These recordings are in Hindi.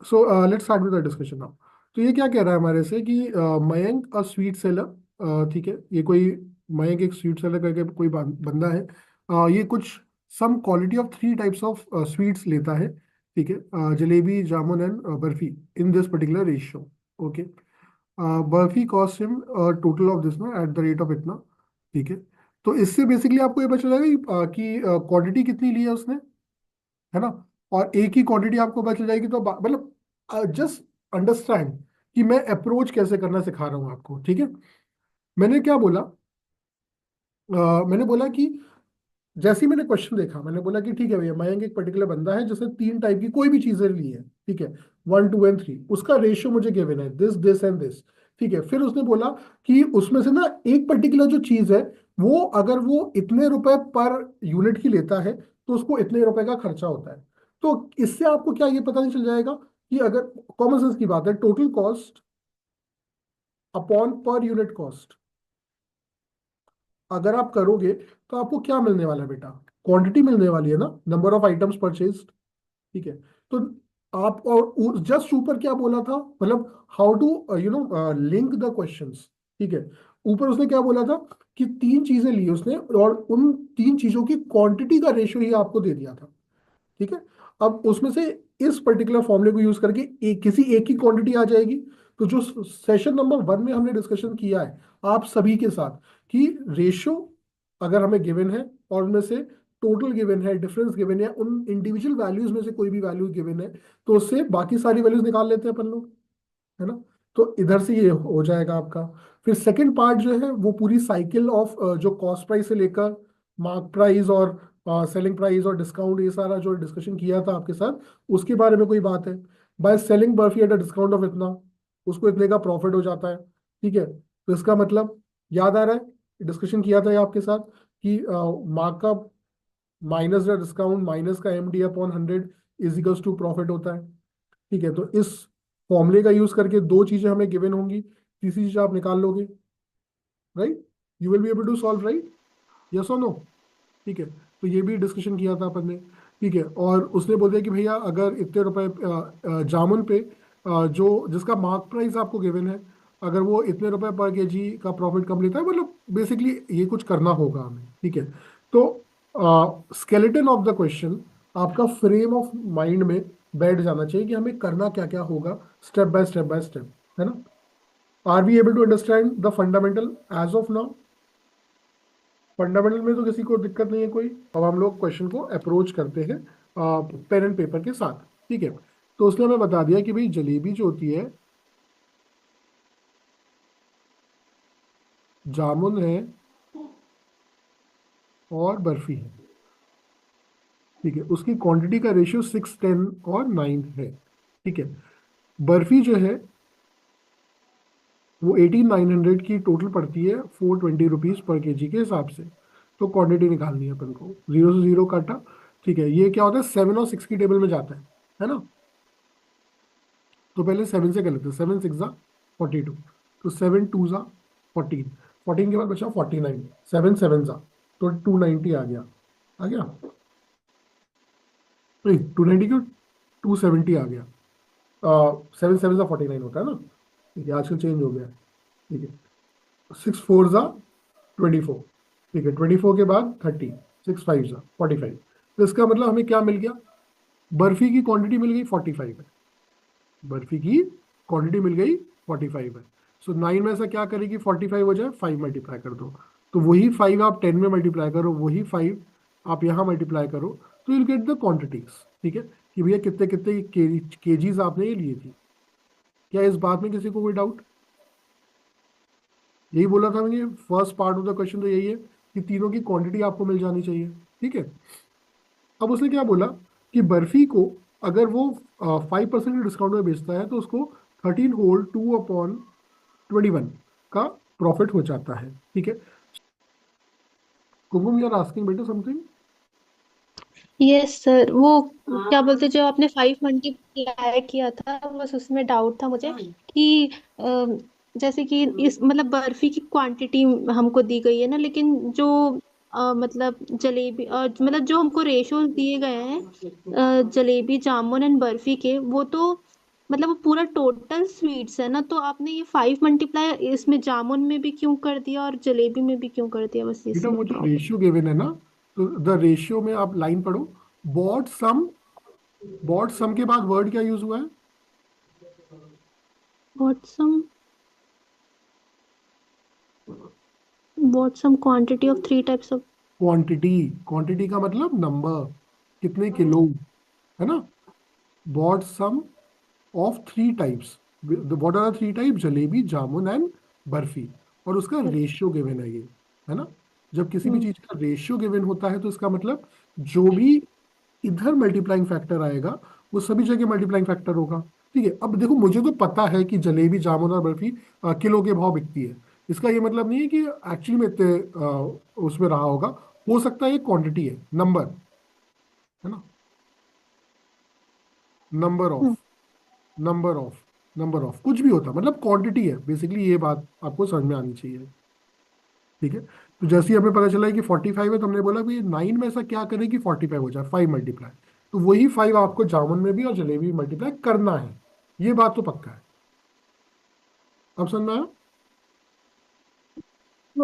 So let's start with the discussion now. तो ये क्या कह रहा है हमारे से कि मयंक अ स्वीट सेलर, ठीक है, ये कोई मयंक एक स्वीट सेलर करके कोई बंदा है। ये कुछ some quality of three types of sweets लेता है, ठीक है, jalebi, jamun and barfi in this particular ratio. Okay, barfi cost him total of this ना एट द रेट ऑफ इतना, ठीक है। तो इससे बेसिकली आपको ये पता चलेगा कि क्वांटिटी कितनी ली है उसने, है ना। और एक ही क्वांटिटी आपको पता चल जाएगी तो मतलब जस्ट अंडरस्टैंड कि मैं अप्रोच कैसे करना सिखा रहा हूँ आपको, ठीक है। मैंने क्या बोला, मैंने बोला कि जैसे ही मैंने क्वेश्चन देखा, मैंने बोला कि ठीक है भैया, मयंक एक पर्टिकुलर बंदा है जिसने तीन टाइप की कोई भी चीजें ली है, ठीक है, वन टू एंड थ्री, उसका रेशियो मुझे गिवन है दिस दिस एंड दिस, ठीक है। फिर उसने बोला कि उसमें से ना एक पर्टिकुलर जो चीज है, वो अगर वो इतने रुपए पर यूनिट की लेता है तो उसको इतने रुपए का खर्चा होता है। तो इससे आपको क्या ये पता नहीं चल जाएगा कि अगर कॉमन सेंस की बात है, total cost upon per unit cost अगर आप करोगे तो आपको क्या मिलने वाला है बेटा, क्वांटिटी मिलने वाली है ना, नंबर ऑफ आइटम्स परचेज, ठीक है। तो आप और जस्ट ऊपर क्या बोला था, मतलब how to link the questions, ठीक है। ऊपर उसने क्या बोला था कि तीन चीजें ली उसने और उन तीन चीजों की क्वांटिटी का रेशियो ही आपको दे दिया था, ठीक है। अब उसमें से इस पर्टिकुलर फॉर्मूले को यूज करके किसी एक की क्वांटिटी आ जाएगी। तो जो सेशन नंबर वन में हमने डिस्कशन किया है आप सभी के साथ कि रेशियो अगर हमें गिवन है और उनमें से टोटल गिवन है, डिफरेंस गिवन है, उन इंडिविजुअल वैल्यूज में से कोई भी वैल्यू गिवन है, तो उससे बाकी सारी वैल्यूज निकाल लेते हैं अपन लोग, है ना। तो इधर से ये हो जाएगा आपका। फिर सेकंड पार्ट जो है वो पूरी साइकिल ऑफ जो कॉस्ट प्राइस से लेकर मार्क प्राइस और सेलिंग प्राइस और डिस्काउंट, ये सारा जो डिस्कशन किया था आपके साथ, उसके बारे में कोई बात है। By selling barfi at a discount of इतना, उसको इतने का प्रॉफिट हो जाता है, ठीक है। तो इसका मतलब याद आ रहा है, डिस्कशन किया था ये आपके साथ कि markup minus the discount minus का M D upon 100 is equals to profit होता है, ठीक है। तो इस फॉर्मूले का यूज करके दो चीजें हमें गिवन होंगी, तीसरी चीज आप निकाल लोगे, right. You will be able to solve, right, yes और नो, ठीक है। तो ये भी डिस्कशन किया था अपन ने, ठीक है। और उसने बोल दिया कि भैया अगर इतने रुपए जामुन पे जो जिसका मार्क प्राइस आपको गिवन है, अगर वो इतने रुपए पर केजी का प्रॉफिट कम लेता है, मतलब बेसिकली ये कुछ करना होगा हमें, ठीक है। तो स्केलेटन ऑफ द क्वेश्चन आपका फ्रेम ऑफ माइंड में बैठ जाना चाहिए कि हमें करना क्या क्या होगा, स्टेप बाय स्टेप, है ना। Are we able to understand the fundamental as of now. Fundamental में तो किसी को दिक्कत नहीं है कोई। अब हम लोग क्वेश्चन को अप्रोच करते हैं पेन एंड पेपर के साथ, ठीक है। तो उसने हमें बता दिया कि भाई जलेबी जो होती है, जामुन है और बर्फी है, ठीक है। उसकी क्वांटिटी का रेशियो 6, 10 और 9 है, ठीक है। बर्फी जो है वो 18,900 की टोटल पड़ती है, 420 रुपीज पर केजी के हिसाब से। तो क्वांटिटी निकालनी है अपन को, जीरो से जीरो काटा, ठीक है। ये क्या होता है, 7 और 6 की टेबल में जाता है ना। तो पहले 7 से कर लेते हैं, 7 6 ज़ा 42, तो 7 2 ज़ा 14, 14 के बाद बचा 49, 7 7 ज़ा तो 290 आ गया, आ गया नहीं, 290 क्यों, 270 आ गया। 7 7 ज़ा 49 होता है ना, ठीक है, आजकल चेंज हो गया है, ठीक है। 6 4 ज़ा 24, ठीक है, 24 के बाद 30, 6 5 ज़ा 45। तो इसका मतलब हमें क्या मिल गया, बर्फी की क्वांटिटी मिल गई 45 है, बर्फी की क्वांटिटी मिल गई 45 है। सो 9 में से क्या करेगी, 45 हो जाए, 5 मल्टीप्लाई कर दो, तो वही 5 आप 10 में मल्टीप्लाई करो, वही 5 आप यहाँ मल्टीप्लाई करो, तो यू गेट द क्वांटिटीज, ठीक है, कि भैया कितने कितने केजीज आपने ये लिए थी। क्या इस बात में किसी को कोई डाउट, यही बोला था मैंने, first part of the question तो यही है कि तीनों की क्वांटिटी आपको मिल जानी चाहिए, ठीक है। अब उसने क्या बोला कि बर्फी को अगर वो 5% डिस्काउंट में बेचता है तो उसको 13 होल 2 अपॉन 21 का प्रॉफिट हो जाता है, ठीक है। कुमकुम, यू आर आस्किंग बेटा समथिंग। यस सर, वो क्या बोलते, जो आपने 5 मल्टीप्लाई किया था, बस उसमें डाउट था मुझे कि जैसे कि इस मतलब बर्फी की क्वांटिटी हमको दी गई है ना, लेकिन जो मतलब जलेबी मतलब जो हमको रेशोज दिए गए हैं जलेबी, जामुन एंड बर्फी के, वो तो मतलब वो पूरा टोटल स्वीट्स है ना, तो आपने ये 5 मल्टीप्लाई इसमें जामुन में भी क्यों कर दिया और जलेबी में भी क्यों कर दिया, बस बेटा इसमें वो जो प्रॉब्लम। रेशियो गिवन है ना, तो द रेशियो में आप लाइन पढ़ो, बॉट सम, बॉट सम के बाद वर्ड क्या यूज हुआ है? What some, what some quantity of 3 types of. Quantity. Quantity का मतलब नंबर, कितने किलो, है ना? Bought some of three types. What are three type? Jalebi, jamun and barfi. और उसका रेशियो गिवन है ये, है ना? जब किसी भी हम्म। चीज का रेशियो गिवन होता है तो इसका मतलब जो भी इधर मल्टीप्लाइंग फैक्टर आएगा वो सभी जगह मल्टीप्लाइंग फैक्टर होगा। ठीक है, अब देखो मुझे तो पता है कि जलेबी, जामुन और बर्फी किलो के भाव बिकती है। इसका ये मतलब नहीं है कि एक्चुअली में इतने उसमें रहा होगा। हो सकता है ये क्वांटिटी है, नंबर, है ना? Number of, hmm. Number of, number of कुछ भी होता, मतलब क्वांटिटी है बेसिकली। ये बात आपको समझ में आनी चाहिए। ठीक है, तो जैसे ही हमें पता चला है कि 45 है, तो हमने बोला कि 9 में ऐसा क्या करें कि 45 हो जाए, 5 मल्टीप्लाई। तो वही 5 आपको जामुन में भी और जलेबी में मल्टीप्लाई करना है। ये बात तो पक्का है। अब समझ में आया?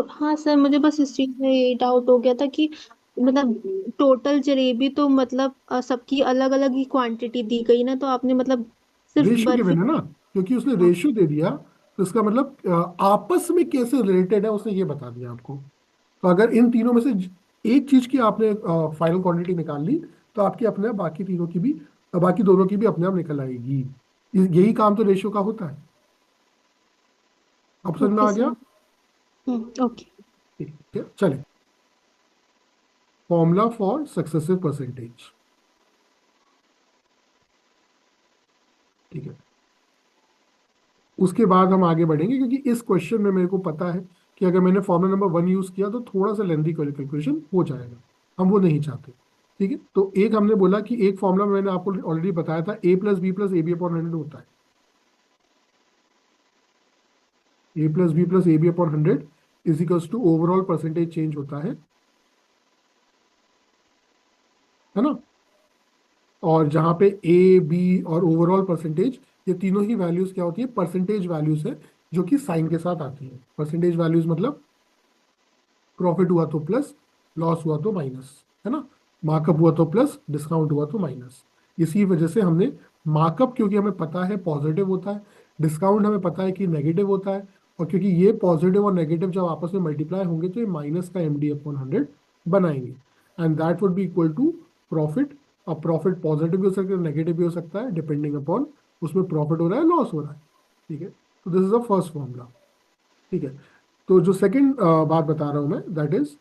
हाँ सर, मुझे बस इस चीज में यही डाउट हो गया था कि मतलब टोटल जलेबी तो मतलब सबकी अलग अलग ही क्वांटिटी दी गई ना, तो आपने मतलब सिर्फ रेशियो बर्फी। गिवन है ना, क्योंकि उसने हाँ। रेशियो दे दिया, तो इसका मतलब आपस में कैसे रिलेटेड है उसने ये बता दिया आपको। तो अगर इन तीनों में से एक चीज की आपने फाइनल क्वांटिटी निकाल ली, तो आपकी अपने आप बाकी तीनों की भी, बाकी दोनों की भी अपने आप निकल आएगी। यही काम तो रेशियो का होता है। अब समझ में ओके आ गया? सर। ओके। ठीक है, चले। Formula for successive percentage. ठीक है, उसके बाद हम आगे बढ़ेंगे, क्योंकि इस क्वेश्चन में मेरे को पता है कि अगर मैंने फॉर्मूला नंबर 1 यूज किया तो थोड़ा सा लेंदी कैलकुलेशन हो जाएगा। हम वो नहीं चाहते। ठीक है, तो एक हमने बोला कि एक फॉर्मूला मैंने आपको ऑलरेडी बताया था, A plus B plus A B upon 100 होता है। A plus B plus A B upon 100 is equals to overall percentage change होता है ना? और जहाँ पे ए बी और ओवरऑल परसेंटेज, ये तीनों ही वैल्यूज क्या होती है? परसेंटेज वैल्यूज है, जो कि साइन के साथ आती है। परसेंटेज वैल्यूज मतलब प्रॉफिट हुआ तो प्लस, लॉस हुआ तो माइनस, है ना? मार्कअप हुआ तो प्लस, डिस्काउंट हुआ तो माइनस। इसी वजह से हमने मार्कअप, क्योंकि हमें पता है पॉजिटिव होता है, डिस्काउंट हमें पता है कि नेगेटिव होता है, और क्योंकि ये पॉजिटिव और नेगेटिव जब आपस में मल्टीप्लाई होंगे तो ये माइनस का एम डी अपॉन 100 बनाएंगे, and that would be equal to profit. अब प्रॉफिट पॉजिटिव भी हो सकता है, नेगेटिव भी हो सकता है, डिपेंडिंग अपॉन उसमें प्रॉफिट हो रहा है, लॉस हो रहा है। ठीक है, तो this is the first formula. ठीक है, तो जो सेकंड बात बता रहा हूं मैं, दैट इज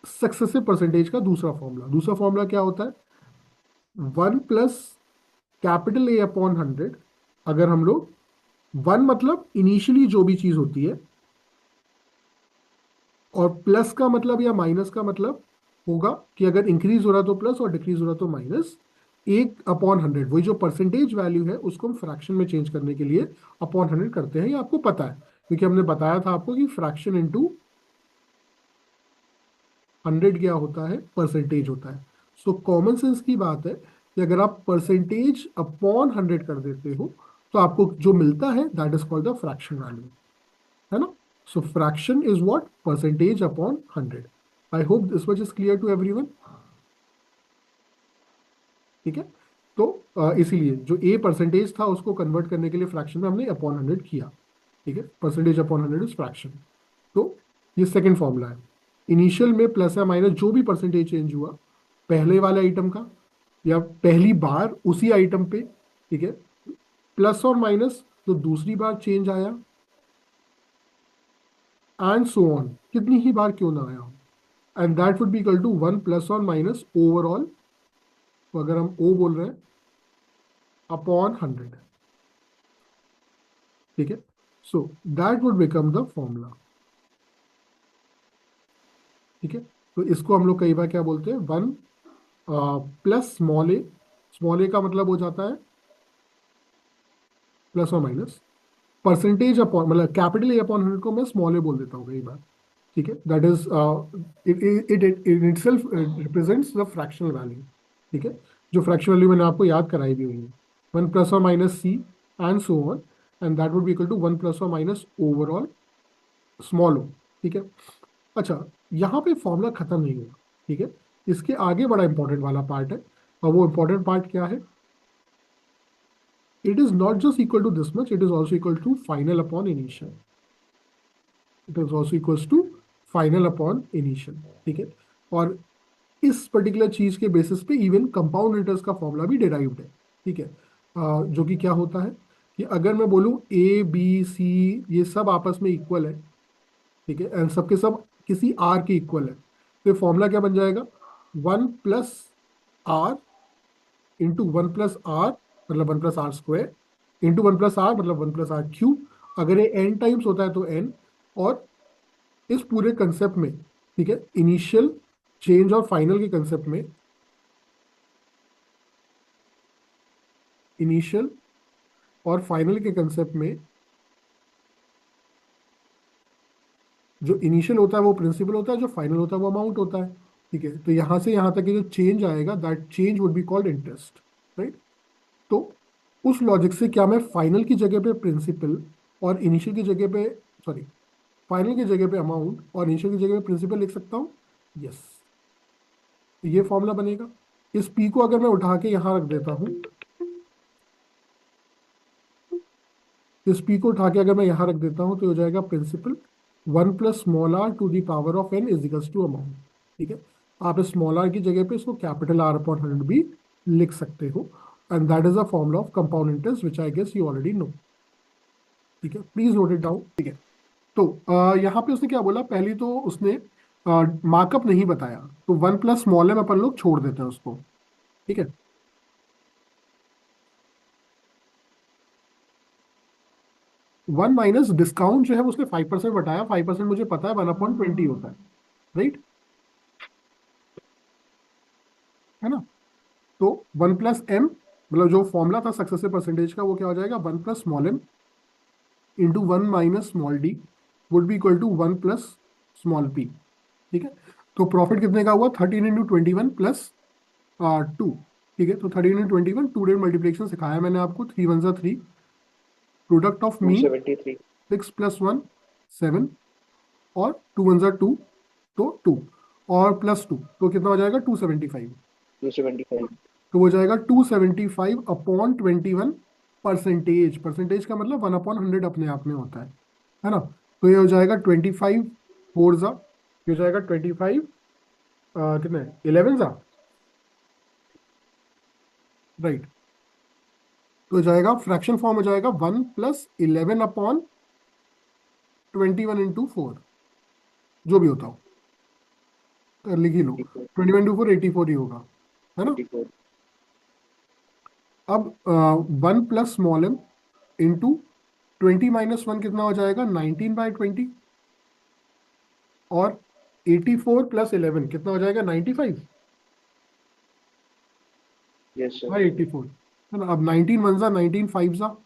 सक्सेसिव परसेंटेज का दूसरा फॉर्मूला। दूसरा फॉर्मूला क्या होता है? 1 प्लस कैपिटल ए अपॉन 100। अगर हम लोग, वन मतलब इनिशियली जो भी चीज होती है, और प्लस का मतलब या माइनस का मतलब होगा कि अगर इंक्रीज हो रहा तो प्लस और डिक्रीज हो रहा तो माइनस। 1/100, वही जो परसेंटेज वैल्यू है उसको हम फ्रैक्शन में चेंज करने के लिए अपॉन 100 करते हैं, ये आपको पता है, क्योंकि हमने बताया था आपको कि फ्रैक्शन इंटू 100 क्या होता है? परसेंटेज होता है। सो कॉमन सेंस की बात है कि अगर आप परसेंटेज अपॉन 100 कर देते हो, तो आपको जो मिलता है that is called the fraction value, है ना? So fraction is what? Percentage upon 100। I hope this much is clear to everyone. ठीक है, तो इसीलिए जो ए परसेंटेज था उसको कन्वर्ट करने के लिए फ्रैक्शन में हमने अपॉन 100 किया। ठीक है, परसेंटेज अपॉन 100 इज फ्रैक्शन। तो ये सेकंड फॉर्मूला है। इनिशियल में प्लस या माइनस जो भी परसेंटेज चेंज हुआ पहले वाले आइटम का, या पहली बार उसी आइटम पे, ठीक है, प्लस और माइनस तो दूसरी बार चेंज आया, एंड सो ऑन, कितनी ही बार क्यों ना आया हो, and that would be equal to 1 plus और माइनस ओवरऑल, तो अगर हम ओ बोल रहे हैं, अपॉन 100। ठीक है, so that would become the formula. ठीक है, तो इसको हम लोग कई बार क्या बोलते हैं? 1 प्लस स्मॉल ए। स्मॉल ए का मतलब हो जाता है प्लस और माइनस, परसेंटेज अपॉन, मतलब कैपिटल ए अपॉन 100 को मैं स्मॉल ए बोल देता हूँ कई बार। ठीक है, that is it in itself represents the fractional value. ठीक है, जो फ्रैक्शनल वैल्यू मैंने आपको याद कराई भी हुई है। 1 प्लस और minus c and so on, and that would be equal to 1 plus और माइनस ओवरऑल स्मॉल ओ। ठीक है। अच्छा, यहाँ पे फॉर्मूला खत्म नहीं हुआ। ठीक है, इसके आगे बड़ा इंपॉर्टेंट वाला पार्ट है, और वो इंपॉर्टेंट पार्ट क्या है? It is not just equal to this much, it is also equal to final upon initial. It is also equals to final upon initial. ठीक है, और इस पर्टिकुलर चीज के बेसिस पे इवन कंपाउंड इंटरेस्ट का फॉर्मूला भी डिराइव्ड है। ठीक है, जो कि क्या होता है कि अगर मैं बोलूं ए बी सी ये सब आपस में इक्वल है, ठीक है, एंड सबके सब किसी आर के इक्वल है, तो फॉर्मूला क्या बन जाएगा? 1 plus r into 1 plus r, मतलब 1 plus r square, into 1 plus r मतलब 1 प्लस आर क्यूब। अगर ये एन टाइम्स होता है तो एन। और इस पूरे कंसेप्ट में, ठीक है, इनिशियल, चेंज और फाइनल के कंसेप्ट में, इनिशियल और फाइनल के कंसेप्ट में जो इनिशियल होता है वो प्रिंसिपल होता है, जो फाइनल होता है वो अमाउंट होता है। ठीक है, तो यहां से यहां तक के जो चेंज आएगा, that change would be called interest. Right? तो उस लॉजिक से क्या मैं फाइनल की जगह पे प्रिंसिपल और इनिशियल की जगह पे, सॉरी, फाइनल की जगह पे अमाउंट और इनिशियल की जगह पे प्रिंसिपल लिख सकता हूँ? यस, ये फॉर्मूला बनेगा। इस पी को अगर मैं उठा के यहां रख देता हूँ, इस पी को उठा के अगर मैं यहां रख देता हूं, तो हो जाएगा principal 1 plus small r to the power of n is equals to amount. ठीक है, आप इस स्मॉल आर की जगह पे इसको कैपिटल आर अपॉन 100 भी लिख सकते हो, and that is a formula of compound interest which I guess you already know. ठीक है, प्लीज नोट इट डाउन। ठीक है, तो यहाँ पे उसने क्या बोला? पहली तो उसने मार्कअप नहीं बताया, तो 1 प्लस स्मॉल m अपन लोग छोड़ देते हैं उसको। ठीक है, 1 माइनस डिस्काउंट जो है वो उसने 5% बताया। 5% मुझे पता है 1/20 होता है। राइट? है ना? तो 1 प्लस m, मतलब जो फॉर्मूला था सक्सेसिव परसेंटेज का, वो क्या हो जाएगा? 1 plus small m into 1 minus small d would be equal to 1 plus small p। ठीक है, तो प्रॉफिट कितने का हुआ? 13 × 21 + 2। ठीक है, तो 13 × 21, 2 डेट मल्टीप्लिकेशन सिखाया मैंने आपको। 3 × 1 = 3, प्रोडक्ट ऑफ मीन 273। 6 + 1 = 7, और 2 × 1 = 2, तो 2, और +2, तो कितना हो जाएगा? 275। 275। तो हो जाएगा 275/21 परसेंटेज। परसेंटेज का मतलब 1/100 अपने आप में होता है ना? तो ये हो जाएगा 25 4 ज़ा, ये हो जाएगा 25, कितने, 11 ज़ा, राइट? तो हो जाएगा फ्रैक्शन फॉर्म, हो जाएगा 1 + 11/21 जो भी होता हो, तो लिख ही लो। 21 × 4 84 ही होगा, है ना? 84। अब 1 + स्मॉल m इंटू 20 - 1 कितना हो जाएगा? 19/20, और 84 + 11 कितना हो जाएगा? 95 यस सर। बाई 84, है ना? अब 19 1 ज़ा, 19 5 ज़ा,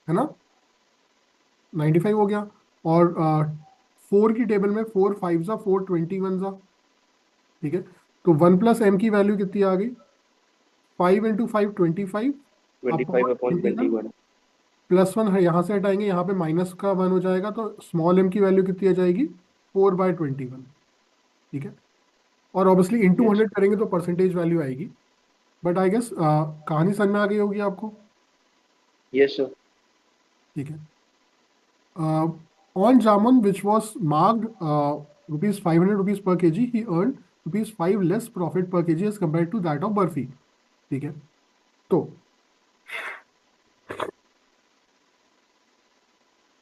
है ना? 95 हो गया। और 4 की टेबल में 4 5 ज़ा, 4 21 ज़ा। ठीक है, तो 1 + m की वैल्यू कितनी आ गई? 5 × 5 25 25 अपॉन अपॉन 21, 21। +1 है, यहाँ से हटाएंगे, यहाँ पे माइनस का 1 हो जाएगा, तो स्मॉल m की वैल्यू कितनी आ जाएगी? 4/21। ठीक है, और ऑब्वियसली इंटू यस। 100 करेंगे तो परसेंटेज वैल्यू आएगी। बट आई गेस कहानी समझ में आ गई होगी आपको। Yes sir. ठीक है, on jamun which was marked rupees 500 rupees per kg, he earned rupees 5 less profit per kg as compared to that of barfi. ठीक है, तो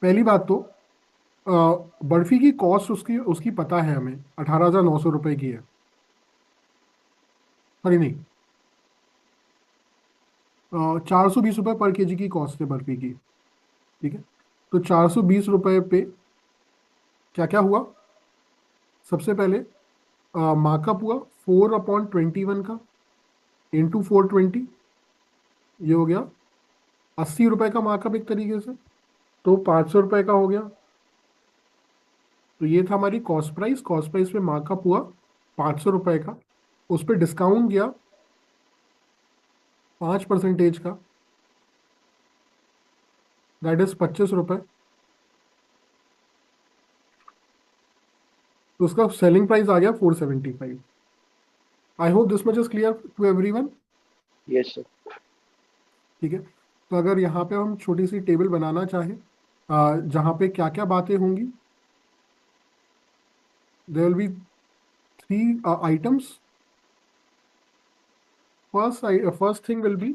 पहली बात तो बर्फी की कॉस्ट उसकी उसकी पता है हमें, 18,900 रुपए की है। सॉरी नहीं, 420 रुपये पर केजी की कॉस्ट है बर्फी की। ठीक है, तो 420 रुपये पे क्या क्या हुआ? सबसे पहले मार्कअप हुआ 4/21 का, इंटू 420, ये हो गया 80 रुपए का मार्कअप एक तरीके से, तो 500 रुपए का हो गया। तो ये था हमारी कॉस्ट प्राइस। कॉस्ट प्राइस पे मार्कअप हुआ 500 रुपए का, उस पर डिस्काउंट गया 5% का, दैट इज 25 रुपए। तो उसका सेलिंग प्राइस आ गया 475। I hope this much is clear to everyone. Yes, sir. ठीक है, तो अगर यहाँ पे हम छोटी सी टेबल बनाना चाहें जहाँ पे क्या क्या बातें होंगी, there will be 3 items. First thing will be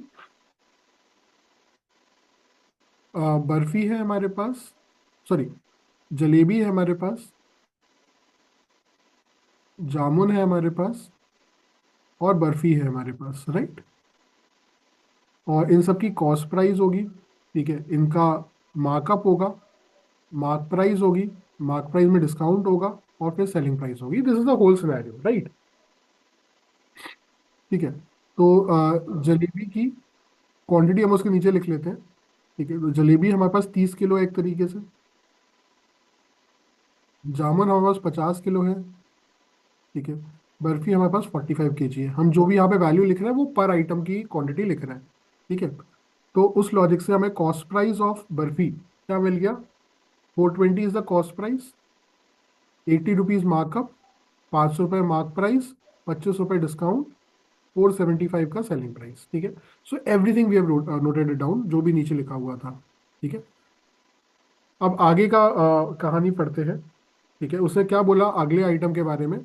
barfi है हमारे पास, सॉरी जलेबी है हमारे पास, जामुन है हमारे पास, और बर्फी है हमारे पास, राइट। और इन सब की कॉस्ट प्राइस होगी, ठीक है, इनका मार्कअप होगा, मार्क प्राइस होगी, मार्क प्राइस में डिस्काउंट होगा, और फिर सेलिंग प्राइस होगी। This is the whole scenario, right. ठीक है, तो जलेबी की क्वांटिटी हम उसके नीचे लिख लेते हैं। ठीक है, तो जलेबी हमारे पास 30 किलो है एक तरीके से, जामुन हमारे पास 50 किलो है, ठीक है, बर्फी हमारे पास 45 kg है। हम जो भी यहाँ पे वैल्यू लिख रहे हैं वो पर आइटम की क्वांटिटी लिख रहे हैं, ठीक है। तो उस लॉजिक से हमें कॉस्ट प्राइस ऑफ बर्फी क्या मिल गया, 420 is the cost price, 80 rupees markup, 500 रुपये मार्क प्राइस, 25 रुपये डिस्काउंट, 475 का सेलिंग प्राइस, ठीक है। So everything we have noted it down, जो भी नीचे लिखा हुआ था, ठीक है। अब आगे का कहानी पढ़ते हैं, ठीक है। उसने क्या बोला अगले आइटम के बारे में,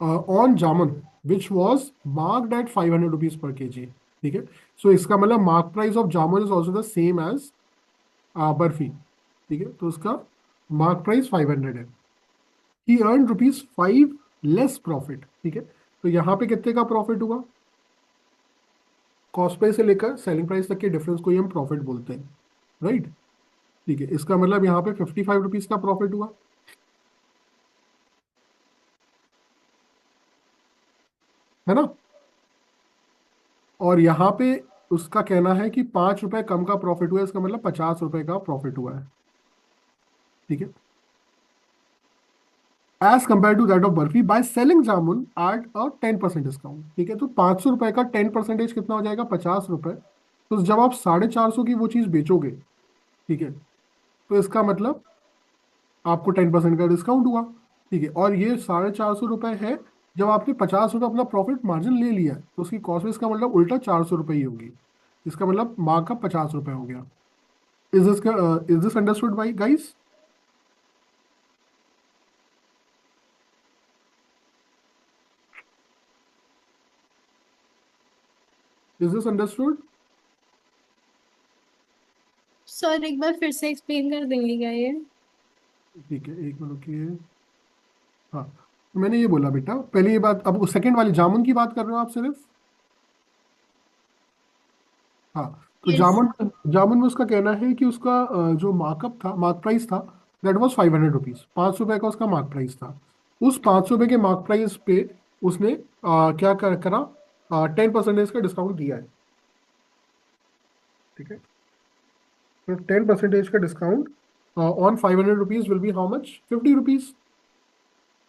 on jamun which was marked at 500 rupees पर kg, ठीक है। सो इसका मतलब mark price of jamun is also the same as barfi, ठीक है। तो उसका मार्क प्राइस 500 है। ही अर्न ₹5 लेस प्रॉफिट, ठीक है। तो यहाँ पे कितने का प्रॉफिट हुआ, कॉस्ट प्राइस से लेकर सेलिंग प्राइस तक के डिफरेंस को ही हम प्रॉफिट बोलते हैं, राइट। ठीक है, इसका मतलब यहाँ पे 55 रुपीज का प्रॉफिट हुआ, है ना। और यहाँ पे उसका कहना है कि 5 रुपए कम का प्रॉफिट हुआ है, इसका मतलब 50 रुपए का प्रॉफिट हुआ है, ठीक है, as compare to that of barfi by selling jamun at a 10% discount, ठीक है। तो 500 रुपए का 10% कितना हो जाएगा, 50 रुपए। तो जब आप 450 की वो चीज़ बेचोगे, ठीक है, तो इसका मतलब आपको 10% का डिस्काउंट हुआ, ठीक है। और ये 450 रुपये है जब आपने 50 रुपये अपना प्रॉफिट मार्जिन ले लिया है, तो उसकी कॉस्ट में इसका मतलब उल्टा 400 रुपये ही होगी। इसका मतलब मार्कअप 50 रुपये हो गया। Is this understood by guys? Is this understood? Sir एक बार फिर से एक्सप्लेन कर देंगे क्या ये? ठीक है, एक मिनट की है। हाँ, तो मैंने ये बोला बेटा पहले ये बात, अब सेकंड वाली जामुन की बात कर रहे हो आप सिर्फ? हाँ, तो यस। जामुन जामुन में उसका कहना है कि उसका जो मार्कअप था, मार्क प्राइस था, दैट वाज 500 रुपीज, 500 रुपये का उसका मार्क प्राइस था। उस 500 रुपये के मार्क प्राइस पे उसने क्या करा, 10% का डिस्काउंट दिया है, ठीक है। तो 10% का discount on 500 rupees will be how much, 50 rupees,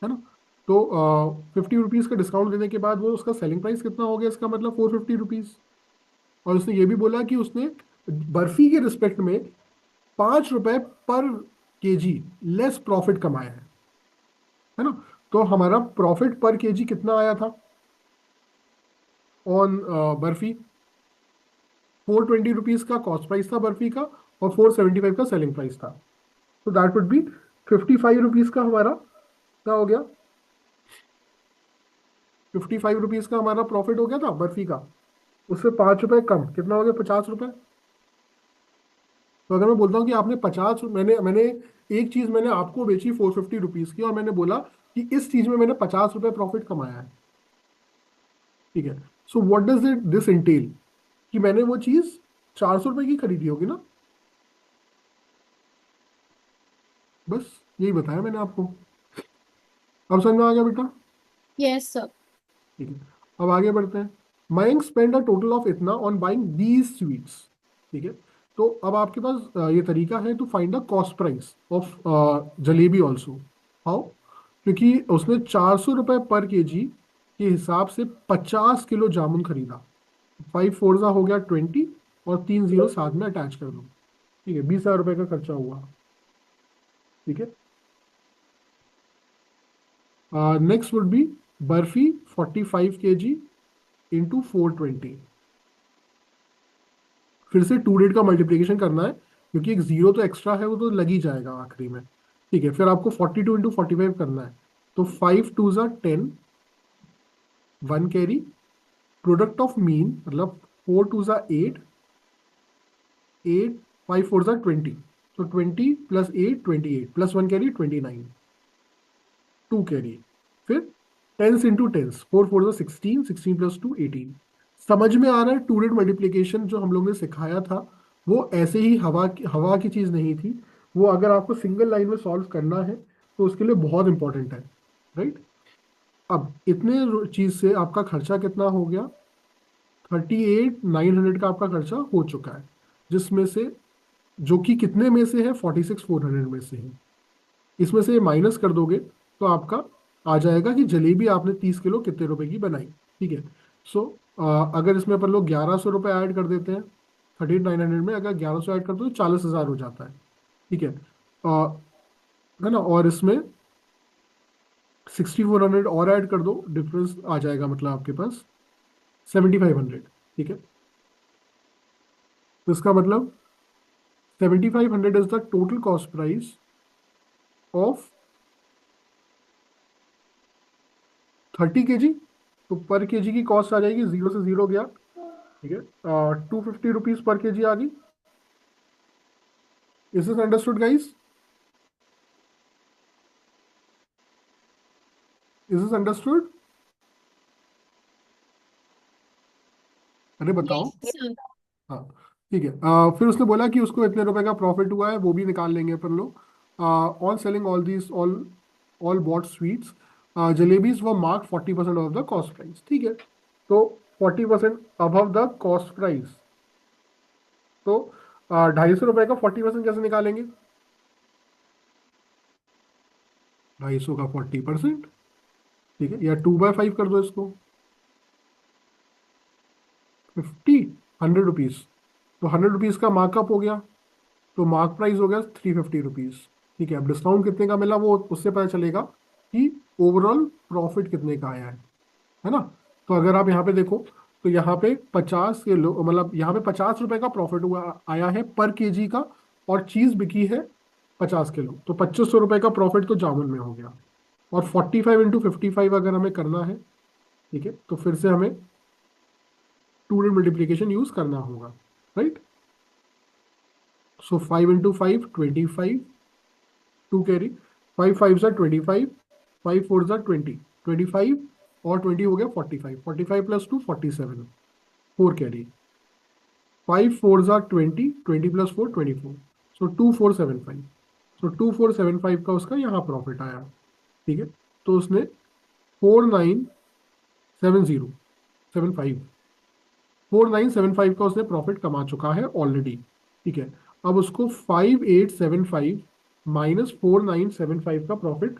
है ना। तो 50 रुपीज का डिस्काउंट देने के बाद वो उसका सेलिंग प्राइस कितना हो गया, इसका मतलब 450 रुपीज। और उसने ये भी बोला कि उसने बर्फी के रिस्पेक्ट में 5 रुपए पर kg लेस प्रॉफिट कमाया है ना। तो हमारा प्रॉफिट पर kg कितना आया था ऑन बर्फी, 420 रुपीज का कॉस्ट प्राइस था बर्फी का, और 475 का सेलिंग प्राइस था। तो दैट वुड बी 55 रुपीज का हमारा क्या हो गया, 55 रुपीज का हमारा प्रॉफिट हो गया था बर्फी का। उससे 5 रुपए कम कितना हो गया, 50 रुपए। तो अगर मैं बोलता हूँ कि आपने 50, मैंने मैंने एक चीज मैंने आपको बेची 450 रुपीज की, और मैंने बोला कि इस चीज में मैंने 50 रुपए प्रॉफिट कमाया है, ठीक है। So what does it this Intel, कि मैंने वो चीज 400 रुपए की खरीदी होगी ना, बस यही बताया मैंने आपको। अब समझ में आ गया बेटा? Yes sir. ठीक है, अब आगे बढ़ते हैं। Mayank spend a total of इतना ऑन बाइंग दीज स्वीट्स, ठीक है। तो अब आपके पास ये तरीका है to find the cost price of jalebi also. How? क्योंकि उसने 400 रुपये पर kg के हिसाब से 50 किलो जामुन खरीदा, 5 फोर हो गया 20 और 3 जीरो साथ में अटैच कर दो। ठीक है, 20,000 रुपए का खर्चा हुआ। ठीक है, next would be barfi 45 kg into 420। फिर से 2 का मल्टीप्लीकेशन करना है, क्योंकि एक जीरो तो एक्स्ट्रा है, वो तो लग ही जाएगा आखिरी में। ठीक है, फिर आपको 42 इंटू 45 करना है। तो 5 टू ज़ा 10, 1 कैरी, प्रोडक्ट ऑफ मीन मतलब 4 टू ज़ा 8, 8, 5 फोर ज़ा 20, तो 20 प्लस 8 28 प्लस 1 कैरी 29, 2 कैरी। फिर टेंस इंटू टेंस, 4 फोर ज़ा 16, 16 प्लस 2 18। समझ में आ रहा है? 2 मल्टीप्लीकेशन जो हम लोग ने सिखाया था वो ऐसे ही हवा की चीज़ नहीं थी। वो अगर आपको सिंगल लाइन में सॉल्व करना है तो उसके लिए बहुत इंपॉर्टेंट है, राइट। अब इतने चीज से आपका खर्चा कितना हो गया? 38,900 का आपका खर्चा हो चुका है, जिसमें से जो कि कितने में से है? 46,400 में से है। इसमें से माइनस कर दोगे तो आपका आ जाएगा कि जलेबी आपने 30 किलो कितने रुपए की बनाई। ठीक है, सो अगर इसमें अपन लोग 1,100 रुपये ऐड कर देते हैं, 38,900 में अगर 1,100 ऐड कर दो तो 40,000 हो जाता है। ठीक है, है ना। और इसमें 6,400 और ऐड कर दो, डिफरेंस आ जाएगा मतलब आपके पास 7,500। ठीक है, तो इसका मतलब 7,500 is the total cost price of 30 kg। तो पर केजी की कॉस्ट आ जाएगी, जीरो से जीरो गया। ठीक है, 250 रुपीज पर केजी आ गई। Is this understood guys? Is this understood? अरे बताओ। Yes sir. हाँ, ठीक है। फिर उसने बोला कि उसको इतने रुपए का प्रॉफिट हुआ है, वो भी निकाल लेंगे अपन लोग। On selling all these all bought sweets, jalebis वो mark 40% off the cost price. ठीक है, तो 40% अबव द कॉस्ट प्राइस। तो 250 रुपए का 40% कैसे निकालेंगे? 250 का 40%। ठीक है, या 2/5 कर दो इसको, 50, 100 रुपीज। तो 100 रुपीज का मार्कअप हो गया, तो मार्क प्राइस हो गया 350 रुपीज। ठीक है, अब डिस्काउंट कितने का मिला वो उससे पता चलेगा कि ओवरऑल प्रॉफिट कितने का आया है ना। तो अगर आप यहाँ पे देखो तो यहाँ पे 50 किलो मतलब यहाँ पे 50 रुपए का प्रॉफिट हुआ आया है पर केजी का, और चीज बिकी है 50 किलो, तो 2500 रुपए का प्रॉफिट तो जामुन में हो गया। और 45 इंटू 55 अगर हमें करना है, ठीक है, तो फिर से हमें 2 मल्टीप्लीकेशन यूज करना होगा, राइट। सो 5 इंटू 5 25, 2 कैरी, 5 फाइव ज़ा 25, 5 फोर ज़ा 20, 25 और 20 हो गया 45, 45 प्लस 2 47, 4 कैरी, 5 फोर ज़ा 20, 20 प्लस 4 24, सो 2475। सो 2475 का उसका यहाँ प्रॉफिट आया। ठीक है, तो उसने 497075 4975 का उसने प्रॉफिट कमा चुका है ऑलरेडी। ठीक है, अब उसको 5875 माइनस 4975 का प्रॉफिट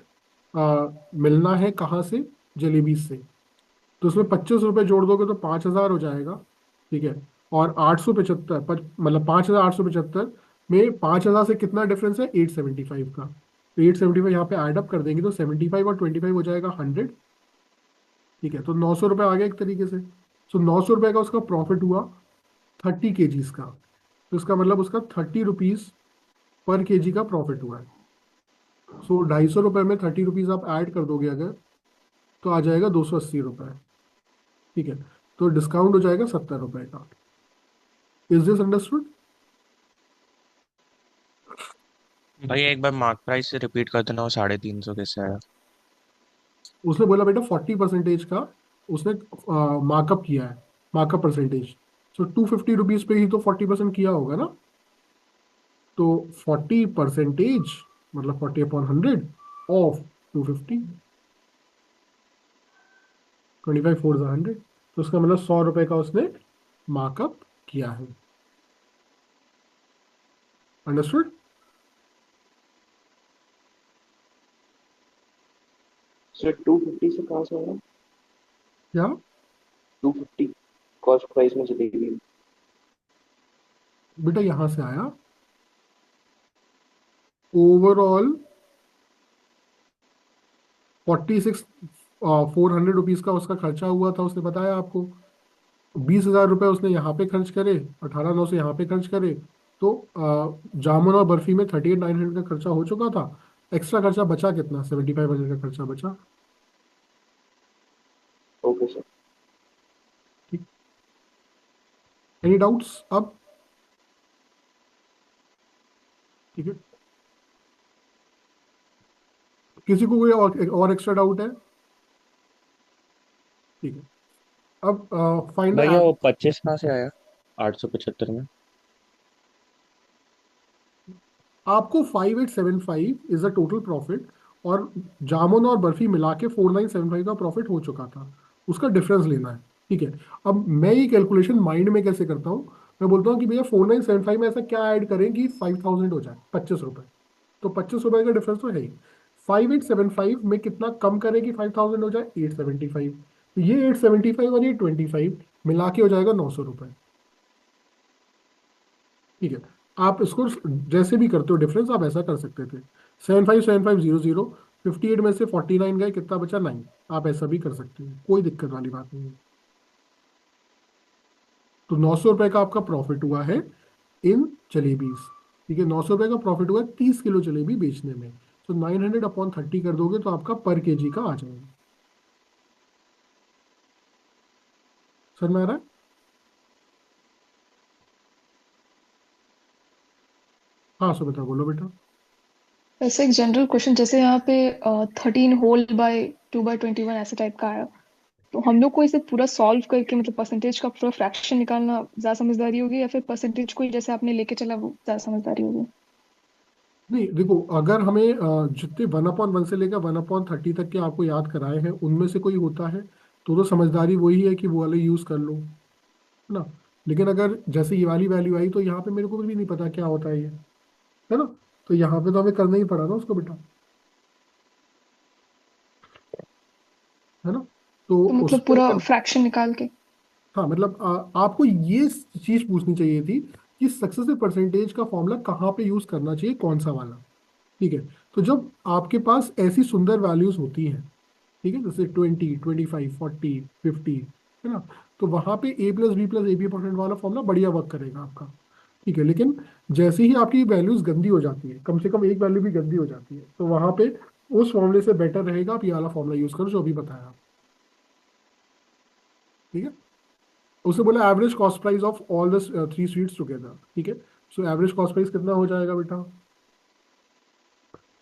मिलना है कहाँ से? जलेबी से। तो उसमें 25 रुपये जोड़ दोगे तो 5,000 हो जाएगा। ठीक है, और 875 मतलब 5,875 में 5,000 से कितना डिफरेंस है? 875 का। तो 875 यहाँ पे ऐड अप कर देंगे तो 75 और 25 हो जाएगा 100। ठीक है, तो 900 रुपये आ गया एक तरीके से। सो 900 रुपये का उसका प्रॉफिट हुआ 30 kgs का। तो इसका मतलब उसका 30 रुपीज पर केजी का प्रॉफिट हुआ है। सो 250 रुपये में 30 रुपीज आप ऐड कर दोगे अगर, तो आ जाएगा 280 रुपये। ठीक है, तो डिस्काउंट हो जाएगा 70 रुपये का। Is this understood? भाई एक बार मार्क प्राइस से रिपीट कर देना, वो 350 कैसे आया? उसने बोला बेटा 40% का उसने मार्कअप किया है, मार्कअप परसेंटेज। सो 250 रुपीज पे ही तो 40% किया होगा ना। तो 40% मतलब 40/100 ऑफ 250, 25 फोर 100, तो उसका मतलब 100 रुपये का उसने मार्कअप किया है। अंडरस्टूड? सर 250 से कहाँ से आया? क्या? 250 कॉस्ट प्राइस में जलेबी। बेटा यहां से आया ओवरऑल 46,400 रुपीज का उसका खर्चा हुआ था, उसने बताया आपको। 20,000 रुपये उसने यहाँ पे खर्च करे, 18,900 यहाँ पे खर्च करे, तो जामुन और बर्फी में 38,900 का खर्चा हो चुका था। एक्स्ट्रा खर्चा बचा कितना? 7,500 का खर्चा बचा। Okay sir. ठीक, एनी डाउट्स अब? ठीक है, किसी को कोई और एक्स्ट्रा डाउट है? ठीक है, अब फाइंड द भैया वो एवरेज। 25 कहाँ से आया 875 में? आपको 5,875 इज द टोटल प्रॉफिट, और जामुन और बर्फी मिला के 4,975 का प्रॉफिट हो चुका था, उसका डिफरेंस लेना है। ठीक है, अब मैं ये कैलकुलेशन माइंड में कैसे करता हूँ, मैं बोलता हूँ कि भैया 4,975 में ऐसा क्या ऐड करें कि 5,000 हो जाए, 25 रुपए। तो 25 रुपए का डिफरेंस तो है ही। 5,875 में कितना कम करें कि 5,000 हो जाए? 875। तो ये 875 और ये 25 मिला के हो जाएगा 900 रुपये। ठीक है, आप इसको जैसे भी करते हो डिफरेंस, आप ऐसा कर सकते थे। 757500, 58 में से 49 गए, कितना बचा? 9। आप ऐसा भी कर सकते हो, कोई दिक्कत वाली बात नहीं है। तो 900 रुपये का आपका प्रॉफिट हुआ है इन जलेबीज। ठीक है, 900 रुपये का प्रॉफिट हुआ है 30 किलो जलेबी बेचने में। तो 900/30 कर दोगे तो आपका पर केजी का आ जाएगा। समझ में आ रहा है? हाँ सुमित्रा बोलो बेटा। वैसे एक जनरल क्वेश्चन, जैसे यहाँ पे 13 होल बाय 2/21 ऐसे टाइप का आया, तो हम लोग को इसे पूरा सॉल्व करके मतलब परसेंटेज का पूरा फ्रैक्शन निकालना ज्यादा समझदारी होगी, या फिर परसेंटेज को ही जैसे आपने लेके चला वो ज्यादा समझदारी होगी? नहीं देखो, अगर हमें जितने 1/1 से लेकर 1/30 तक के आपको याद कराए हैं उनमें से कोई होता है तो समझदारी वही है कि वो वाले यूज कर लो, है ना। लेकिन अगर जैसे ये वाली वैल्यू आई तो यहाँ पे मेरे को भी नहीं पता क्या होता है ये, है ना। तो यहाँ पे तो हमें करना ही पड़ा ना उसको बेटा, है ना। तो तो मतलब उसको पूरा अगर, फ्रैक्शन निकाल के। हाँ मतलब आपको ये चीज पूछनी चाहिए थी कि सक्सेसिव परसेंटेज का फॉर्मूला कहाँ पे यूज करना चाहिए, कौन सा वाला। ठीक है, तो जब आपके पास ऐसी सुंदर वैल्यूज होती हैं, ठीक है, जैसे 20, 25, 40, 50, है ना, तो वहां पे a+b+ab% वाला फॉर्मूला बढ़िया वर्क करेगा आपका। ठीक है, लेकिन जैसे ही आपकी वैल्यूज गंदी हो जाती है, कम से कम एक वैल्यू भी गंदी हो जाती है, तो वहां पे उस फॉर्मूले से बेटर रहेगा आप ये वाला फॉर्मूला यूज करो जो अभी बताया। ठीक है, उसे बोला average cost price of all the 3 sweets together. ठीक है, सो एवरेज कॉस्ट प्राइस कितना हो जाएगा बेटा?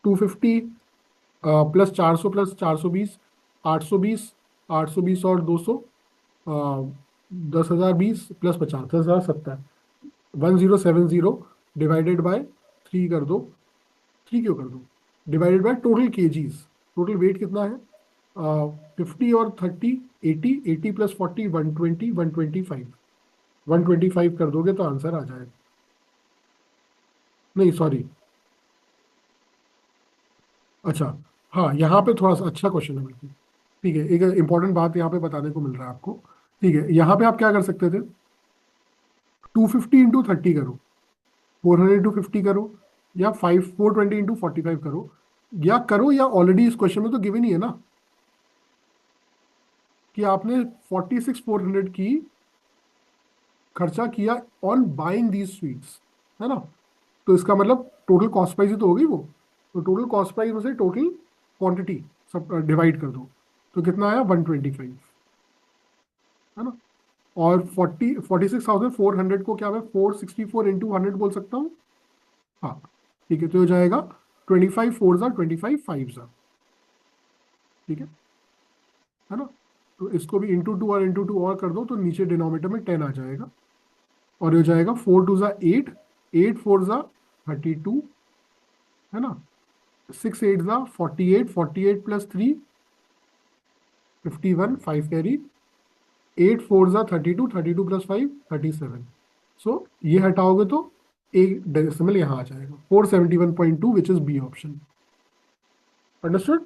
250 +400 + 420, 820, 820 और 200, 10,020 +50, 10,070, 1070 डिवाइडेड बाय 3 कर दो। 3 क्यों कर दो? Divided by total KGs, total weight कितना है? 50 और 30, 80, 80 + 40, 120, 125, 125 कर दोगे तो आंसर आ जाएगा। नहीं सॉरी, अच्छा, हाँ यहाँ पे थोड़ा सा अच्छा क्वेश्चन है बिल्कुल। ठीक है, एक इंपॉर्टेंट बात यहाँ पे बताने को मिल रहा है आपको। ठीक है, यहाँ पे आप क्या कर सकते थे? 250 × 30 करो, 400 × 50 करो, या 420 × 45 करो, या ऑलरेडी इस क्वेश्चन में तो गिवन ही है ना कि आपने 46,400 की खर्चा किया ऑन बाइंग दीज स्वीट्स, है ना। तो इसका मतलब टोटल कॉस्ट प्राइस ही तो होगी वो। तो टोटल कॉस्ट प्राइस में से टोटल क्वांटिटी सब डिवाइड कर दो, तो कितना आया? 125, है ना। और 46,400 को क्या मैं 464 × 100 बोल सकता हूँ? हाँ, ठीक है, तो हो जाएगा 25 4 ज़ा 25 5 ज़ा। ठीक है ना। तो इसको भी × 2 और × 2 और कर दो तो नीचे डिनोमिनेटर में 10 आ जाएगा, और ये हो जाएगा 4 2 ज़ा 8, 8 4 ज़ा 32, है ना, 6 8 ज़ा 48, 48 + 3 51, 5 कैरी, 8 4 ज़ा 32, 32 + 5 37। सो ये हटाओगे तो एक डेसिमल यहाँ आ जाएगा 471.2, which is b option. Understood?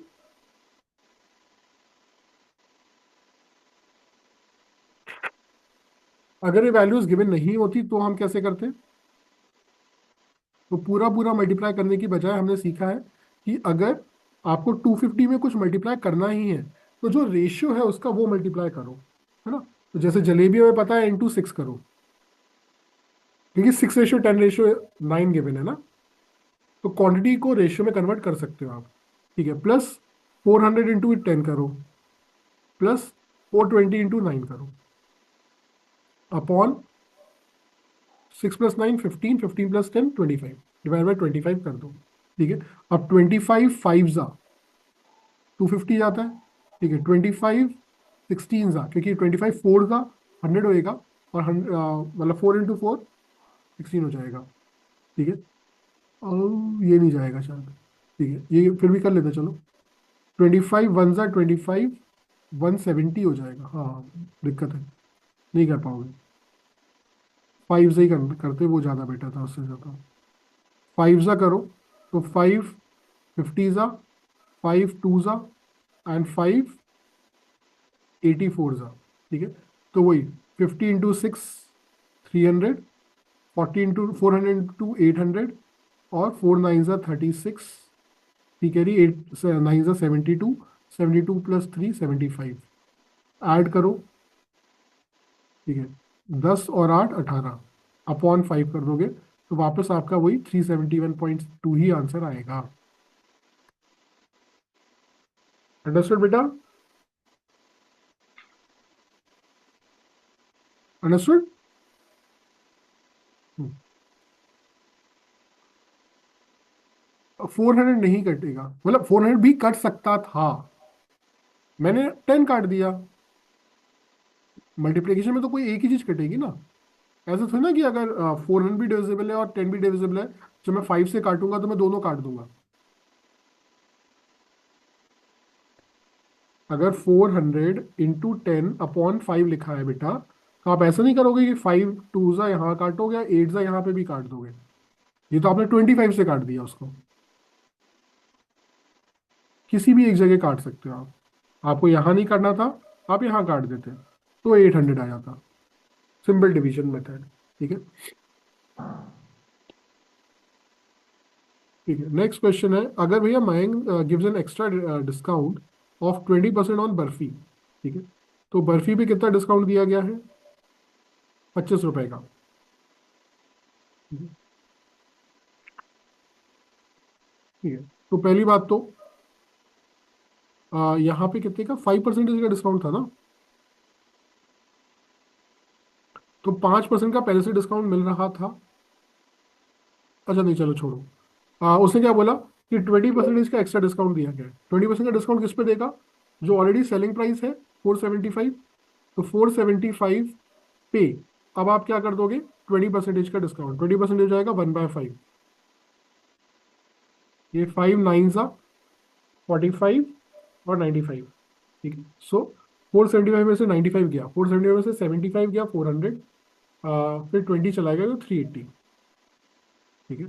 अगर ये वैल्यूज गिवन नहीं होती तो हम कैसे करते? तो पूरा पूरा मल्टीप्लाई करने की बजाय हमने सीखा है कि अगर आपको 250 में कुछ मल्टीप्लाई करना ही है तो जो रेशियो है उसका वो मल्टीप्लाई करो, है ना। तो जैसे जलेबियों में पता है इंटू 6 करो, क्योंकि 6:10:9 गिवन है ना। तो क्वांटिटी को रेशियो में कन्वर्ट कर सकते हो आप, ठीक है। प्लस 400 इंटू 10 करो, प्लस 420 इंटू 9 करो, अपॉन 6 + 9 15, 15 + 10 25, डिवाइड बाई 25 कर दो, ठीक है। अब 25 5 जा 250 जाता है, ठीक है। 25 16 जा, क्योंकि 25 4 जा 100 होएगा, और मतलब 4 इंटू 4 16 हो जाएगा, ठीक है। और ये नहीं जाएगा शायद, ठीक है, ये फिर भी कर लेते चलो। 25 1 जा 25, 170 हो जाएगा। हाँ, दिक्कत है, नहीं कर पाओगे। 5 से ही करते, वो ज़्यादा बेटर था उससे ज़्यादा। 5 जा करो तो 5 50 जा, 5 2 जा, एंड 5 84 जा, ठीक है। तो वही 50 इंटू 6 300, 40 इंटू 400 इंटू 800, और 4 9 जा 36, ठीक है। 8 9 जा 72, 72 + 3 75, ऐड करो, ठीक है। 10 और 8 18, अपॉन 5 कर दोगे तो वापस आपका वही 371.2 ही आंसर आएगा। अंडरस्टूड बेटा? अंडरस्टूड? 400 नहीं कटेगा, मतलब 400 भी कट सकता था, मैंने 10 काट दिया। मल्टीप्लिकेशन में तो कोई एक ही चीज कटेगी ना, ऐसा थोड़ी ना कि अगर 400 भी डिविजिबल है और 10 भी डिविजिबल है, जब मैं 5 से काटूंगा तो मैं दोनों काट दूंगा। अगर 400 इंटू 10/5 लिखा है बेटा, तो आप ऐसा नहीं करोगे कि 5 2 जा यहाँ काटोगे, 8 जा यहाँ पे भी काट दोगे। ये तो आपने 25 से काट दिया उसको, किसी भी एक जगह काट सकते हो आप। आपको यहाँ नहीं काटना था, आप यहाँ काट देते तो 800 आ जाता। सिंपल डिवीजन मेथड, ठीक है। ठीक है, नेक्स्ट क्वेश्चन है, अगर भैया Mayank gives an extra discount of 20% on barfi, ठीक है। तो बर्फी पे कितना डिस्काउंट दिया गया है? 25 रुपए का, ठीक है। ठीक है, तो पहली बात तो यहाँ पे कितने का 5% का डिस्काउंट था ना, तो 5% का पहले से डिस्काउंट मिल रहा था। अच्छा नहीं, चलो छोड़ो। उसने क्या बोला कि 20% का एक्स्ट्रा डिस्काउंट दिया गया है। 20% का डिस्काउंट किस पे देगा? जो ऑलरेडी सेलिंग प्राइस है 475, तो 475 पे अब आप क्या कर दोगे? 20% का डिस्काउंट, 20% हो जाएगा 1/5। ये 5 9 सा 45 और 95, ठीक है। सो 475 में से 95 गया, 475 में से 75 गया 400, फिर 20 चला गया तो 380, ठीक है।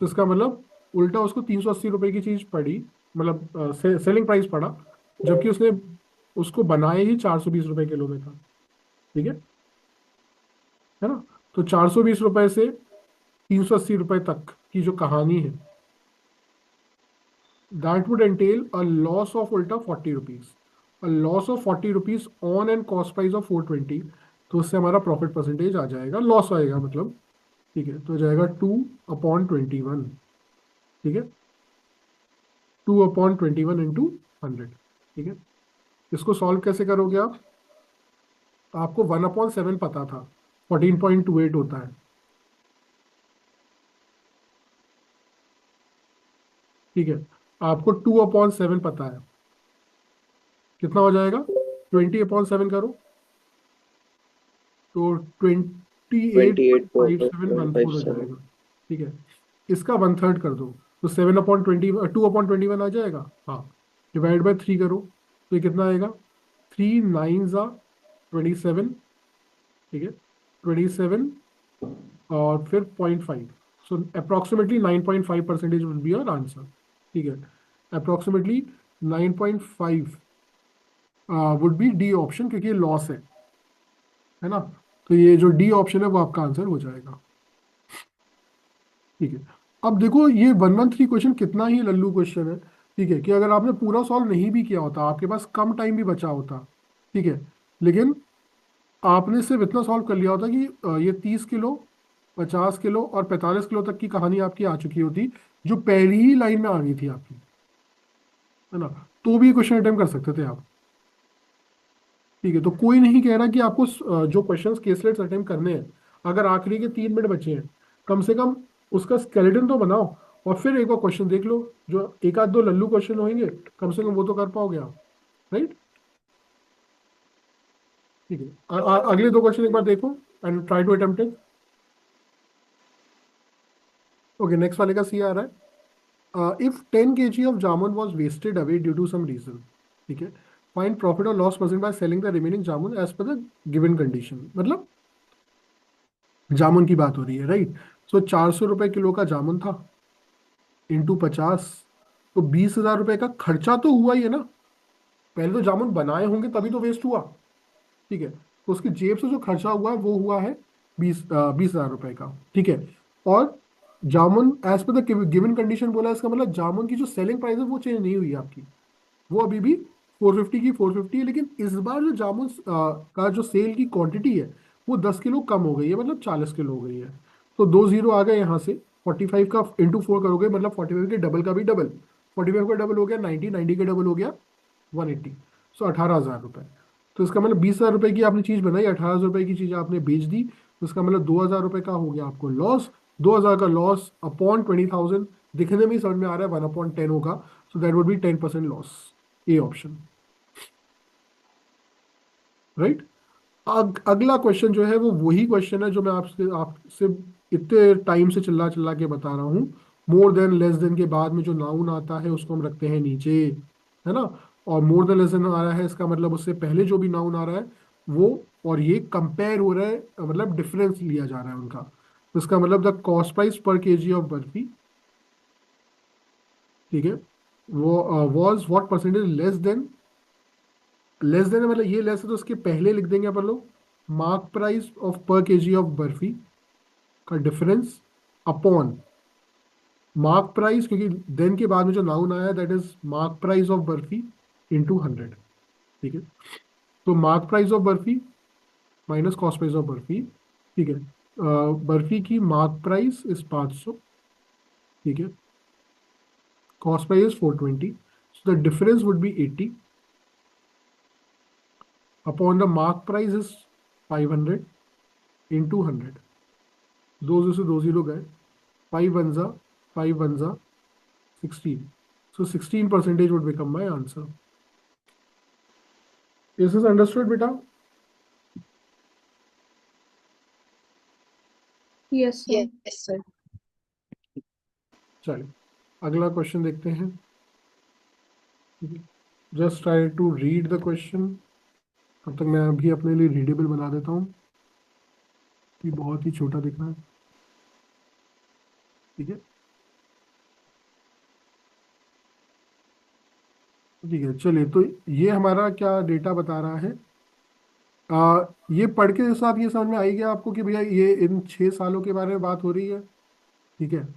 सो इसका मतलब उल्टा उसको 380 रुपए की चीज पड़ी, मतलब सेलिंग प्राइस पड़ा, जबकि उसने उसको बनाए ही 420 रुपए किलो में था, ठीक है ना। तो 420 रुपए से 380 रुपए तक की जो कहानी है, that would entail a loss of उल्टा 40 rupees, a loss of 40 rupees on and cost price of 420। तो उससे हमारा प्रॉफिट परसेंटेज आ जाएगा, लॉस आएगा मतलब, ठीक है। तो हो जाएगा 2/21, ठीक है। 2/21 इंटू 100, ठीक है। इसको सॉल्व कैसे करोगे आप? आपको 1/7 पता था, 14.28 होता है, ठीक है। आपको 2/7 पता है, कितना हो जाएगा? 20/7 करो तो 28.5714 हो 28.57 जाएगा, ठीक है। इसका 1/3 कर दो तो 7/20 2/21 आ जाएगा, हाँ। डिवाइड बाय 3 करो तो ये कितना आएगा? 3 9 जा 27, ठीक है। 27 और फिर 0.5, so approximately 9.5% will be your answer, ठीक है। Approximately 9.5 would be D option, क्योंकि लॉस है ना। तो ये जो डी ऑप्शन है वो आपका आंसर हो जाएगा। ठीक है, अब देखो ये 113 क्वेश्चन कितना ही लल्लू क्वेश्चन है। ठीक है, कि अगर आपने पूरा सॉल्व नहीं भी किया होता, आपके पास कम टाइम भी बचा होता, ठीक है, लेकिन आपने सिर्फ इतना सॉल्व कर लिया होता कि ये 30 किलो, 50 किलो और 45 किलो तक की कहानी आपकी आ चुकी होती, जो पहली ही लाइन में आ गई थी आपकी, है ना, तो भी क्वेश्चन अटेम्प्ट कर सकते थे आप। ठीक है, तो कोई नहीं कह रहा कि आपको जो क्वेश्चंस केसलेट्स अटेम्प्ट करने हैं, अगर आखिरी के 3 मिनट बचे हैं, कम से कम उसका स्केलेटन तो बनाओ और फिर एक बार क्वेश्चन देख लो। जो एक आध दो लल्लू क्वेश्चन होंगे, कम से कम वो तो कर पाओगे आप, राइट। ठीक है, अगले 2 क्वेश्चन एक बार देखो and try to attempt it. Okay, next वाले का सी आ रहा है, if 10 kg of jamun was wasted away due to some reason, ठीक है, फाइंड प्रॉफिट और loss percent by selling the remaining jamun as per the given condition. मतलब जामुन की बात हो रही है, राइट। सो 400 रुपये किलो का जामुन था, इंटू 50, तो 20,000 रुपये का खर्चा तो हुआ ही है ना। पहले तो जामुन बनाए होंगे तभी तो वेस्ट हुआ। ठीक है, तो उसकी जेब से जो खर्चा हुआ है वो हुआ है 20,000 रुपये का। ठीक है, और jamun as per the given condition बोला है, इसका मतलब जामुन की जो सेलिंग प्राइस है वो चेंज नहीं हुई है आपकी, वो अभी भी 450 की 450 है। लेकिन इस बार जो जामुन का जो सेल की क्वांटिटी है वो 10 किलो कम हो गई है, मतलब 40 किलो हो गई है। तो 2 जीरो आ गए यहाँ से। 45 का इंटू 4 करोगे मतलब 45 के डबल का भी डबल, 45 का डबल हो गया 90, 90 का डबल हो गया 180, सो 18,000 रुपये। तो इसका मतलब 20,000 रुपये की आपने चीज़ बनाई, 18,000 रुपये की चीज़ आपने बेच दी, तो इसका मतलब 2,000 रुपये का हो गया आपको लॉस। 2,000 का लॉस अपॉन 20,000 दिखने में ही समझ में आ रहा है 1/10 होगा, so that would B 10% loss. A option, right. अगला क्वेश्चन जो है वो वही क्वेश्चन है जो मैं आपसे इतने टाइम से चिल्ला चिल्ला के बता रहा हूँ। मोर देन लेस देन के बाद में जो नाउन आता है उसको हम रखते हैं नीचे, है ना। और मोर देन लेस देन आ रहा है, इसका मतलब उससे पहले जो भी नाउन आ रहा है वो, और ये कंपेयर हो रहा है, मतलब डिफरेंस लिया जा रहा है उनका। तो इसका मतलब द कॉस्ट प्राइस पर केजी ऑफ बर्फी, ठीक है, वो was what percentage less than. Less than मतलब ये लेस है तो उसके पहले लिख देंगे अपन लोग मार्क प्राइस ऑफ पर केजी ऑफ बर्फी का डिफरेंस अपॉन मार्क प्राइस, क्योंकि देन के बाद में जो नाउन आया that is mark price of barfi into 100। ठीक है, तो mark price of barfi minus cost price of barfi. ठीक है, बर्फी की मार्क प्राइस इज 500, ठीक है, cost price is 420, so the difference would be 80 upon the mark price is 500 into 100। 2 से 2 जीरो गए, 5 1 जा 5 1 जा 16, so 16% would become my answer. Is this understood बेटा? Yes sir. Yes sir. चलिए अगला क्वेश्चन देखते हैं। Just try to read the question. तब तक मैं अभी अपने लिए रीडेबल बना देता हूँ, ये बहुत ही छोटा दिख रहा है। ठीक है, ठीक है, चलिए तो ये हमारा क्या डेटा बता रहा है। ये पढ़ के साथ ये समझ में आई गया आपको कि भैया ये इन 6 सालों के बारे में बात हो रही है, ठीक है,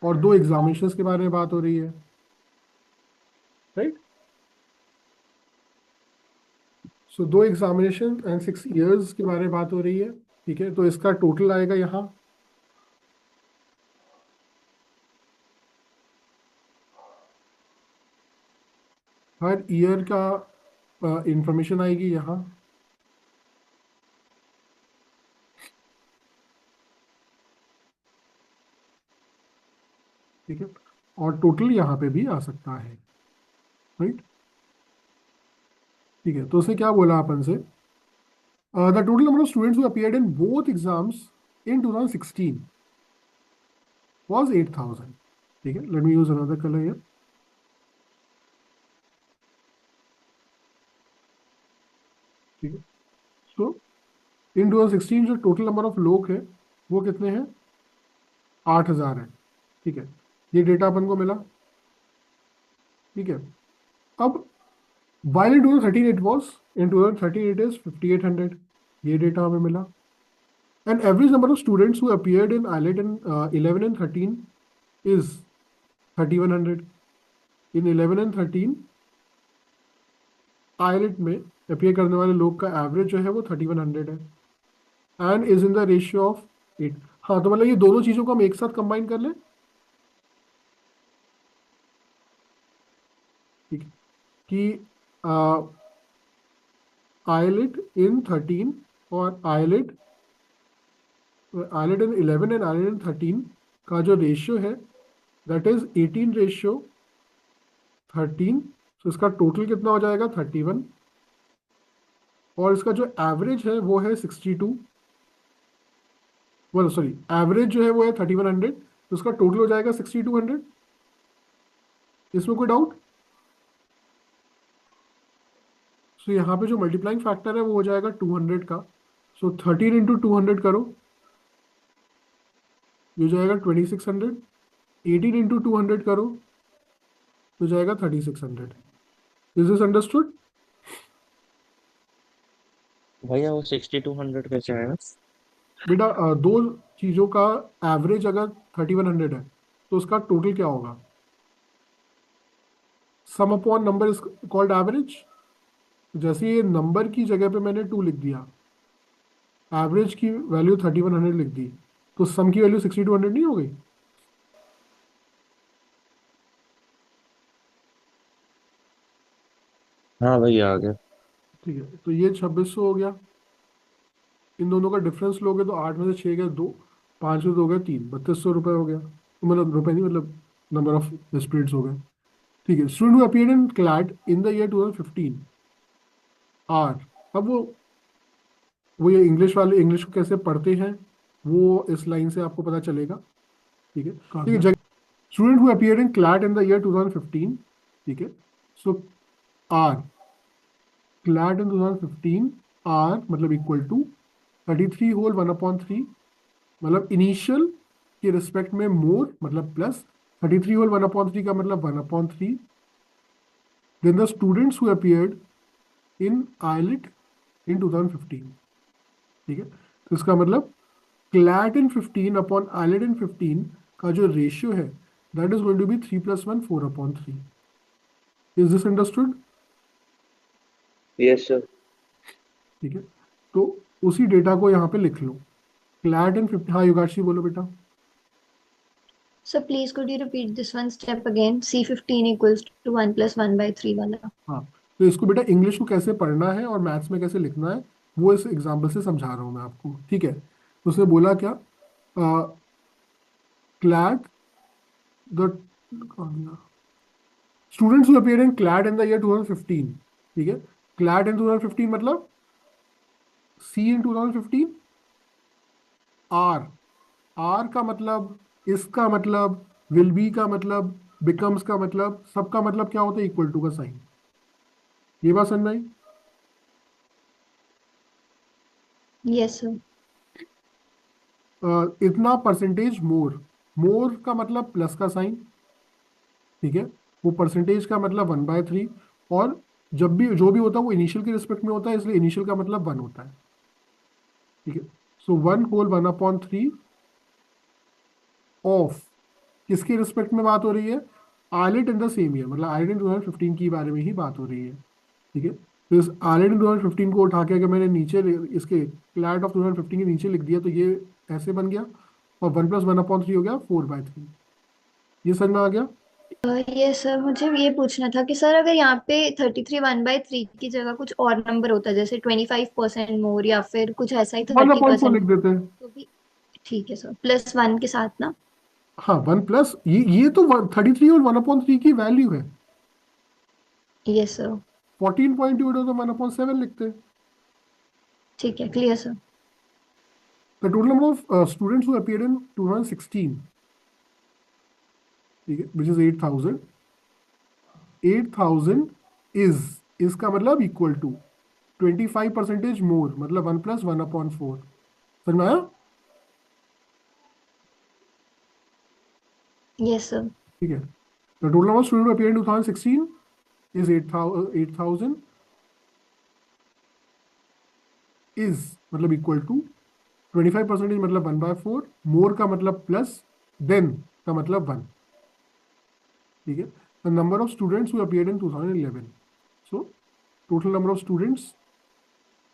और 2 एग्जामिनेशंस के बारे में बात हो रही है, right. So 2 examination and 6 years के बारे में बात हो रही है। ठीक है, तो इसका टोटल आएगा यहाँ हर ईयर का इंफॉर्मेशन आएगी यहाँ। ठीक है, और टोटल यहाँ पे भी आ सकता है, राइट। ठीक है, तो उसे क्या बोला अपन से, the total number of students who appeared in both exams in 2016 was 8,000। ठीक है, late me use another colour here. ठीक है, सो इन 2016 जो टोटल नंबर ऑफ लोग है वो कितने हैं, 8,000 है। ठीक है, ये डेटा अपन को मिला। ठीक है, अब while in 2013 it was, in 2013 it is 5,800, ये डेटा हमें मिला। And average number of students who appeared in IELTS in 11 and 13 is 3100. In 11 and 13 IELTS में appear करने वाले लोग का एवरेज जो है वो 3100 है, and is in the ratio of 8. हाँ, तो मतलब ये दोनों चीजों को हम एक साथ कंबाइन कर लें. ठीक है, कि IELTS इन 13 और IELTS इन 11 एंड IELTS इन 13 का जो रेशियो है दैट इज 18:13. तो इसका टोटल कितना हो जाएगा 31, और इसका जो एवरेज है वो है 62. well सॉरी, एवरेज जो है वो है 3100, तो उसका टोटल हो जाएगा 6200. इसमें कोई डाउट? सो यहाँ पे जो मल्टीप्लाइंग फैक्टर है वो हो जाएगा 200 का. सो 13 इंटू 200 करो, ये हो जाएगा 2600. 18 इंटू 200 करो तो हो जाएगा 3600. Is this understood? भैया वो 6200 कैसे आएगा? बेटा दो चीजों का एवरेज अगर 3100 है तो उसका टोटल क्या होगा? सम upon number is called average. जैसे ये नंबर की जगह पे मैंने 2 लिख दिया, एवरेज की वैल्यू 3100 लिख दी, तो सम की वैल्यू 6200 नहीं हो गई? हाँ भैया आ गया. ठीक है, तो ये 2600 हो गया. इन दोनों का डिफरेंस लोगे तो 8 में से 6 गए 2, 5 में 2 गए 3, 3200 रुपये हो गया. मतलब रुपए नहीं, मतलब नंबर ऑफ स्टूडेंट्स हो गए. ठीक है, student who appeared in CLAT in the year 2015 are. अब वो ये इंग्लिश वाले इंग्लिश को कैसे पढ़ते हैं वो इस लाइन से आपको पता चलेगा. ठीक है, ठीक है. Student who appeared in CLAT in the year 2015. ठीक है, सो आर क्लैट इन 2015 आर मतलब इक्वल टू 33 होल 1/3, मतलब इनिशियल के रिस्पेक्ट में मोर मतलब प्लस 33 होल 1/3 का मतलब 1/3. Then the students who appeared in IELTS in 2015. ठीक है, तो इसका मतलब CLAT in 15 upon IELTS in 15 का जो रेशियो है that is going to be 3 + 1 4/3. Is this understood? Yes, sir. ठीक है, तो उसी डेटा को यहाँ पे लिख लो. CLAT in 15. हाँ युगाशी बोलो बेटा. So please could you repeat this one step again? C15 equals to 1 + 1/3 वाला. हाँ, तो इसको बेटा इंग्लिश को कैसे पढ़ना है और मैथ्स में कैसे लिखना है वो इस एग्जाम्पल से समझा रहा हूँ मैं आपको. ठीक है, तो उसने बोला क्या, CLAT the students who appeared in CLAT in the year 2015. ठीक है, क्लैट इन 2015 मतलब C इन 2015, आर का मतलब, इसका मतलब, विल बी का मतलब, बिकम्स का मतलब, सबका मतलब क्या होता है? इक्वल टू का साइन. ये बात समझ में आई? Yes sir. इतना परसेंटेज मोर, मोर का मतलब प्लस का साइन. ठीक है, वो परसेंटेज का मतलब 1/3, और जब भी जो भी होता है वो इनिशियल के रिस्पेक्ट में होता है, इसलिए इनिशियल का मतलब 1 होता है. ठीक है, सो 1 होल 1/3 ऑफ किसके रिस्पेक्ट में बात हो रही है? IELTS in the same year, मतलब IELTS इन 2015 के बारे में ही बात हो रही है. ठीक है, तो इस IELTS इन 2015 को उठा के अगर मैंने नीचे इसके क्लैट ऑफ 2015 के नीचे लिख दिया तो ये ऐसे बन गया, और 1 + 1/3 हो गया 4/3. ये समझ में आ गया? ये सर मुझे ये पूछना था कि सर अगर यहाँ पे 33 1/3 की जगह कुछ और नंबर होता जैसे 25% मोर या फिर कुछ ऐसा ही 1/4 लिख 30% देते हैं. तो भी ठीक है सर, +1 के साथ ना. हाँ, 1 प्लस ये तो 33 और 1/3 की वैल्यू है. Yes sir. 14.2 तो 1/7 लिखते हैं. ठीक है, clear sir. The total number of students who appeared in 2016, ठीक है, which is 8,000. 8,000 is का मतलब इक्वल टू 25% मोर, मतलब 1 + 1/4. समझ में आया? Yes sir. ठीक है, the total number of students who appeared in 2016 is 8,000 is मतलब इक्वल टू 25% मतलब 1/4, मोर का मतलब प्लस, देन का मतलब 1, ठीक है। The number of students who appeared in 2011, so total number of students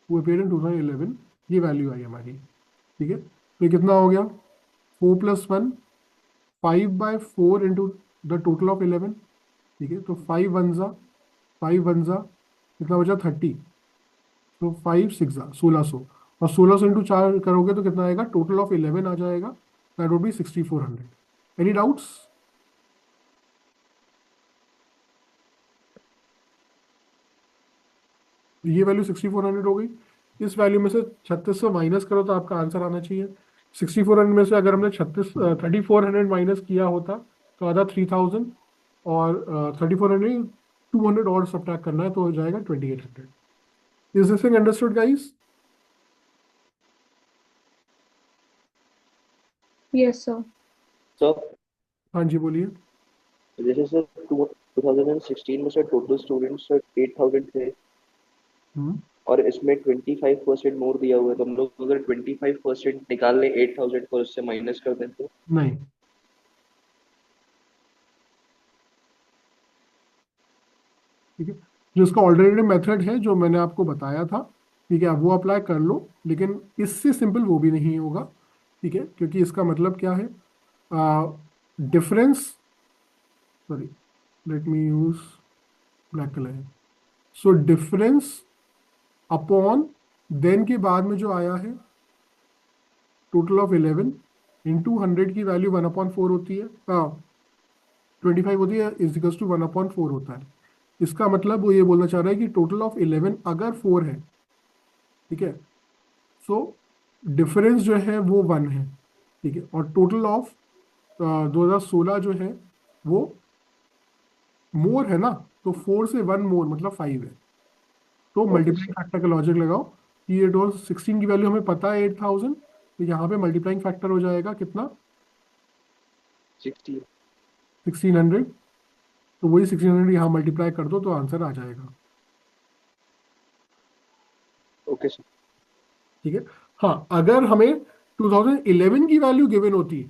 who appeared इन 2011, ये वैल्यू आई हमारी, ठीक है। तो ये कितना हो गया, 4 + 1, 5/4 इंटू द टोटल ऑफ 11, ठीक है। तो 5 1 जा कितना बचा, 30, तो 5 6 जा 1600, और 1600 इंटू 4 करोगे तो कितना आएगा, टोटल ऑफ 11 आ जाएगा, that would B 6400। Any doubts? ये वैल्यू 6400 हो गई। इस वैल्यू में से 3600 माइनस करो तो आपका आंसर आना चाहिए। 6400 में से अगर हमने 3400 माइनस किया होता तो आधा 3000, और 3400 200 और सब्ट्रैक्ट करना है तो हो जाएगा 2800। Is this thing understood guys? Yes sir. Sir हाँ जी बोलिए। जैसे सर 2016 में सर टोटल स्टूडेंट्स सर 8000 थे, हम्म और इसमें 25% मोर दिया हुआ है, तो हम लोग अगर 25% निकाल लें 8000 को, उससे माइनस कर दें तो? नहीं, ठीक है। जो इसका ऑल्टरनेटिव मेथड है जो मैंने आपको बताया था, ठीक है, आप वो अप्लाई कर लो, लेकिन इससे सिंपल वो भी नहीं होगा, ठीक है, क्योंकि इसका मतलब क्या है, difference, sorry, let me use black colour, so difference upon then के बाद में जो आया है टोटल ऑफ 11 इंटू 100 की वैल्यू 1/4 होती है, 25 होती है, इज इक्वल्स टू 1/4 होता है। इसका मतलब वो ये बोलना चाह रहा है कि टोटल ऑफ 11 अगर 4 है, ठीक है, सो डिफरेंस जो है वो 1 है, ठीक है, और टोटल ऑफ 2016 जो है वो मोर है ना, तो 4 से 1 मोर मतलब 5 है। तो ओके मल्टीप्लाइंग सर। फैक्टर का लॉजिक लगाओ कि ये 16 की वैल्यू हमें पता है 8000, तो यहाँ पे मल्टीप्लाइंग फैक्टर हो जाएगा कितना, 60। 1600, तो वही 1600 यहाँ मल्टीप्लाई कर दो तो आंसर आ जाएगा, ओके सर। ठीक है। हाँ, अगर हमें 2011 की वैल्यू गिवन होती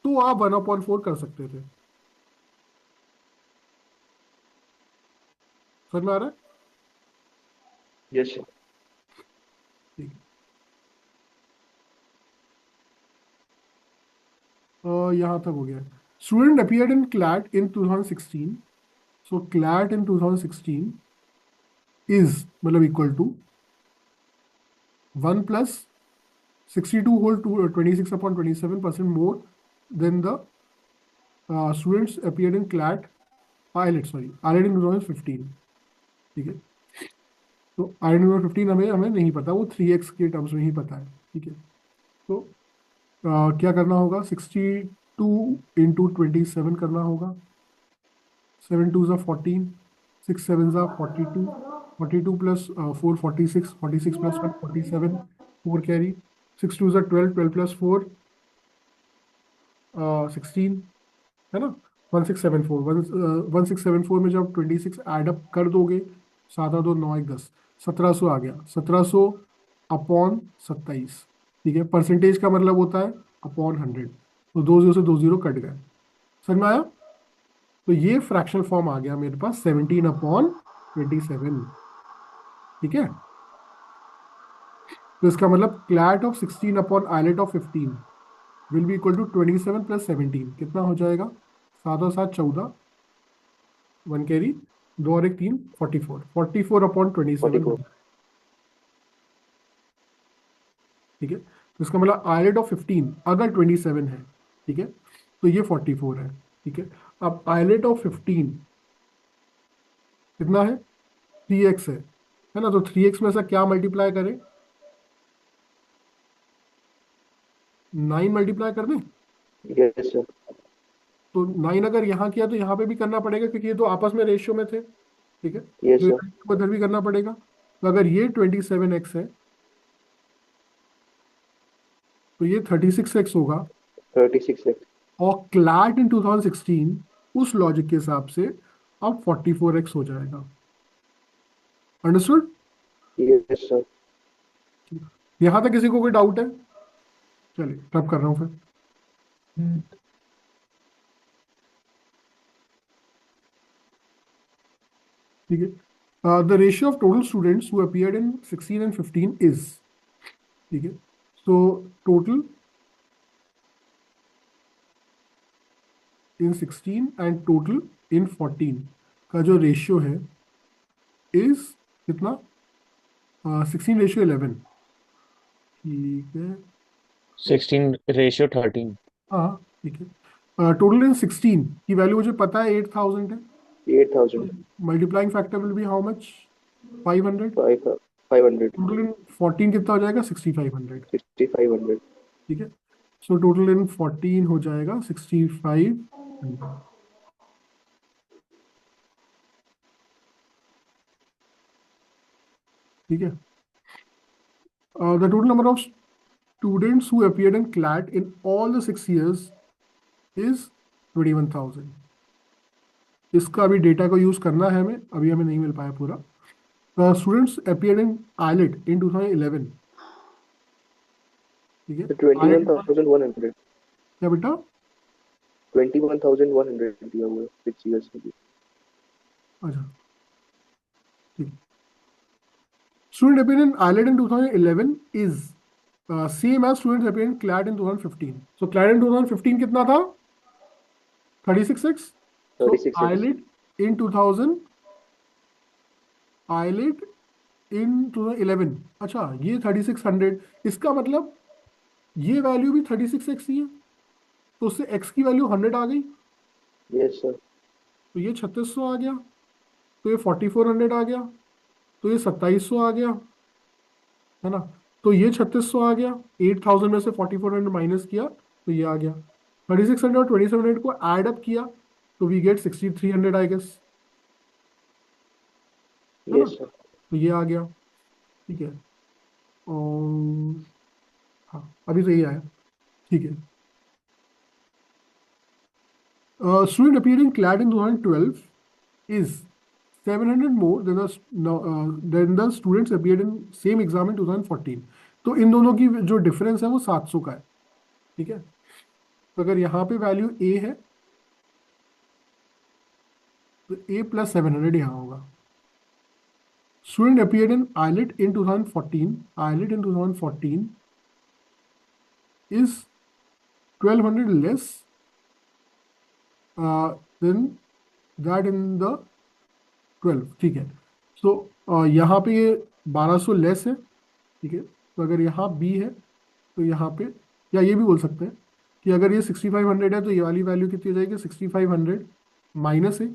तो आप 1/4 कर सकते थे। समझ में आ रहा है? Yes sir. ठीक है। यहाँ तक हो गया। Student appeared in CLAT in 2016, so CLAT in 2016 is मतलब equal to 1 + 62 whole 26/27% more than the students appeared in CLAT आईलेट, सॉरी आईलेट इन 2015, ठीक है। तो आईलेट इन 2015 हमें हमें नहीं पता, वो 3x के टर्म्स में ही पता है, ठीक है। तो क्या करना होगा, 62 इंटू 27 करना होगा, 7 2 ज़ा 14, 6 7 ज़ा 42, 42 प्लस 4 46, 46 प्लस 1 47, 4 कैरी, 6 2 ज़ा 12, 12 प्लस 4 16, है ना, 1674, 1674 में जब 26 एड अप कर दोगे, 7 2 9 1 10, 1700 आ गया, 1700 अपॉन 27, ठीक है। परसेंटेज का मतलब होता है अपॉन 100, तो 2 0 से 2 0 कट गए। समझ में आया? तो ये फ्रैक्शनल फॉर्म आ गया मेरे पास 17/27, ठीक है। तो इसका मतलब CLAT of 16 upon IELTS of 15 will be equal to 27 + 17, कितना हो जाएगा, 7 और 7 14, 1 कैरी, 2 और 1 3, 44, 44/27, 44। ठीक है। तो इसका मतलब आइलेट ऑफ 15 अगर 27 है, ठीक है, तो ये 44 है, ठीक है। अब आइलेट ऑफ 15 कितना है, 3x है ना, तो 3x में से क्या मल्टीप्लाई करें, 9 मल्टीप्लाई कर दें, यस सर। तो 9 अगर यहाँ किया तो यहाँ पे भी करना पड़ेगा क्योंकि ये तो आपस में रेशियो में थे, ठीक है, यस तो सर। इधर भी करना पड़ेगा। तो अगर ये 27x है तो ये 36x होगा, 36 है। और क्लैट इन 2016 उस लॉजिक के हिसाब से अब 44x हो जाएगा। अंडरस्टूड? Yes sir. यहाँ तक किसी को कोई डाउट है? चलिए टप कर रहा हूँ फिर। ठीक है, the ratio of total students who appeared in 16 and 15 is, ठीक है, so total in 16 and total in 14 का जो रेशियो है इज कितना, 16:11, ठीक है, 16:13। हाँ ठीक है। टोटल इन 16 की वैल्यू मुझे पता है 8,000 है, 8,000, multiplying factor will be how much, 500। 500, total in 14 कितना हो जाएगा, 6,500, 6,500। ठीक है, सो टोटल इन 14 हो जाएगा 6,500, ठीक है। The total number of students who appeared in CLAT in all the 6 years is 21,000। इसका अभी डेटा को यूज करना है हमें, अभी हमें नहीं मिल पाया पूरा। Students appeared in IELTS in 2011, ठीक है, IELTS 21,100, क्या बेटा, 21,100 दिया हुआ है 6 years के लिए। अच्छा ठीक। Student appeared in IELTS in 2011 is same as students appeared in CLAT in 2015। So CLAT in 2015 कितना था, 36,600। So 36 IELTS in 2000, IELTS इन 2011, अच्छा ये 3600, इसका मतलब ये वैल्यू भी 36x ही है, तो उससे x की वैल्यू 100 आ गई, यस सर। तो ये 3600 आ गया, तो ये 4400 आ गया, तो ये 2700 आ गया, है ना, तो ये 3600 आ गया, 8,000 में से 4400 माइनस किया तो ये आ गया, 3600 और 2700 को ऐड अप किया तो वी गेट 6,300 आई गेस, है ना, यस सर। तो ये आ गया, ठीक है, और हाँ अभी तो ये आया, ठीक है। Student appearing clad in 2012 is 700 more than the students appeared in same exam in 2014। तो इन दोनों की जो डिफरेंस है वो 700 का है, ठीक है, तो अगर यहाँ पे वैल्यू a है तो a प्लस 700 यहाँ होगा। Student appeared in IELTS in 2014, IELTS in 2014 is 1,200 less than that in the 12, ठीक है, सो यहाँ पे ये 1200 लेस है, ठीक है, तो अगर यहाँ b है तो यहाँ पे, या ये भी बोल सकते हैं कि अगर ये 6,500 है तो ये वाली वैल्यू कितनी हो जाएगी, 6,500 माइनस है,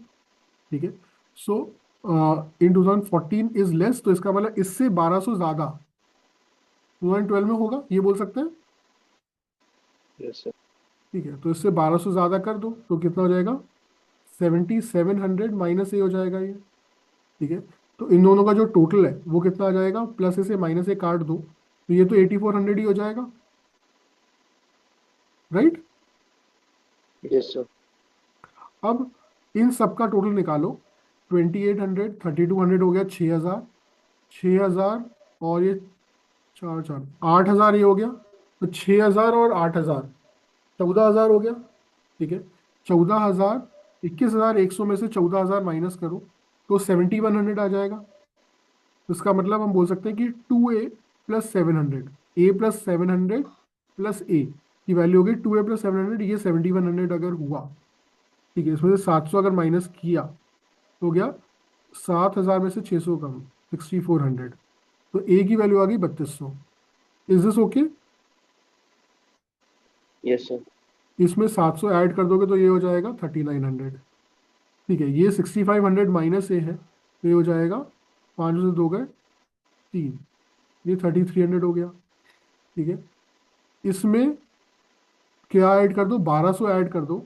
ठीक है, सो इन 2014 इज लेस, तो इसका मतलब इससे 1200 ज्यादा 2012 में होगा, ये बोल सकते हैं, यस सर। ठीक है, तो इससे 1200 ज्यादा कर दो तो कितना हो जाएगा, 7,700 माइनस ए हो जाएगा ये, ठीक है, तो इन दोनों का जो टोटल है वो कितना आ जाएगा, प्लस ए से माइनस ए काट दो तो ये तो 8,400 ही हो जाएगा, राइट। Yes sir. अब इन सब का टोटल निकालो, 2,800, 3,200 हो गया 6,000, 6,000 और ये 4 4 8,000 ये हो गया, तो 6,000 और 8,000 14,000 हो गया, ठीक है, 14,000, 21,100 में से 14,000 माइनस करो तो 7,100 आ जाएगा, तो इसका मतलब हम बोल सकते हैं कि 2a plus 700, a plus 700 plus a की वैल्यू होगी 2a प्लस 700, ये 7,100 अगर हुआ, ठीक है, इसमें से 700 अगर माइनस किया तो हो गया 7,000 में से 600 कम 6,400, तो a की वैल्यू आ गई 3,200। Is this okay? Yes sir. इसमें 700 ऐड कर दोगे तो ये हो जाएगा 3,900, ठीक है, ये 6,500 माइनस ए है तो ये हो जाएगा 5 से 2 गए 3, ये 3,300 हो गया, ठीक है, इसमें क्या ऐड कर दो, 1,200 ऐड कर दो,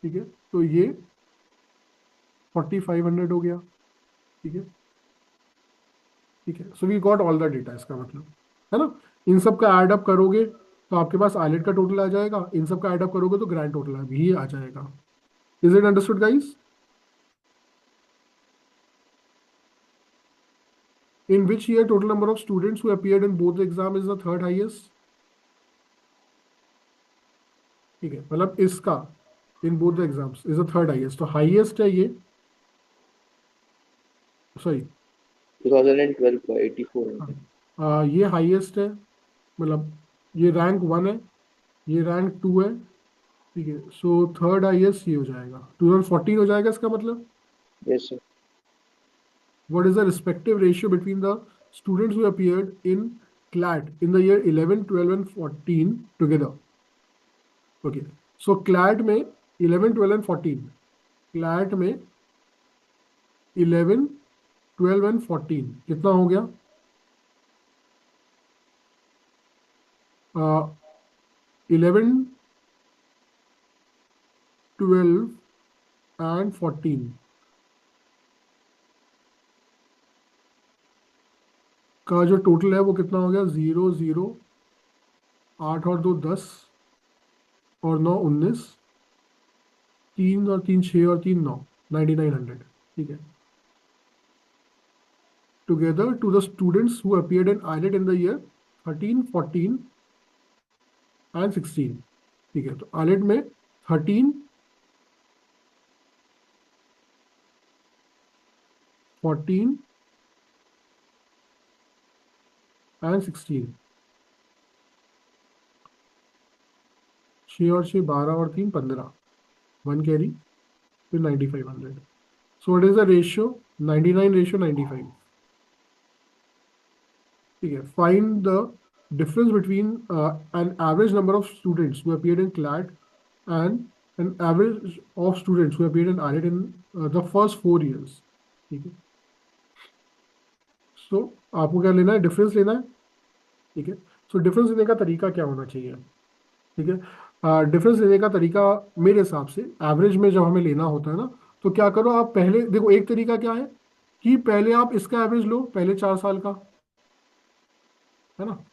ठीक है, तो ये 4,500 हो गया, ठीक है, ठीक है, so we got all the data, इसका मतलब है ना, इन सब का ऐड अप करोगे तो आपके पास आइलेट का टोटल आ जाएगा, इन सब का ऐड अप करोगे तो ग्रैंड टोटल भी आ जाएगा। Is it understood guys? In which year total number of students who appeared in both the exam is the third highest? ठीक है, मतलब इसका in both the exams is the third highest, तो हाईएस्ट है ये, सॉरी 2012 का 8400। ये हाईएस्ट है, मतलब ये रैंक 1 है, ये रैंक 2 है, ठीक है। सो थर्ड हाईएस्ट ये हो जाएगा, 2014 हो जाएगा इसका मतलब। Yes sir. What is the respective ratio between the students who appeared in CLAT in the year 11, 12 and 14 together? Okay. So CLAT में 11, 12 and 14, CLAT में 11, 12 and 14 कितना हो गया? 11, 12 and 14 का जो टोटल है वो कितना हो गया? 0, 0, 8 और 2 10 और 9 19, 3 और 3 6 और 3 9, 9900, ठीक है। Together to the students who appeared in IELTS in the year 13, 14 and 16, ठीक है। तो IELTS में 13, 14 and 16, 6 और 6 12 और 3 15, 1 कैरी, फिर 9500। So what is the ratio? 99:95, ठीक है। Find the difference between an average number of students who appeared in CLAT and an average of students who appeared in IELTS in the first 4 years, ठीक है। सो आपको क्या लेना है? डिफरेंस लेना है, ठीक है। सो डिफरेंस लेने का तरीका क्या होना चाहिए, ठीक है। डिफरेंस लेने का तरीका मेरे हिसाब से एवरेज में जब हमें लेना होता है ना, तो क्या करो आप, पहले देखो एक तरीका क्या है कि पहले आप इसका एवरेज लो, पहले 4 साल का, है ना।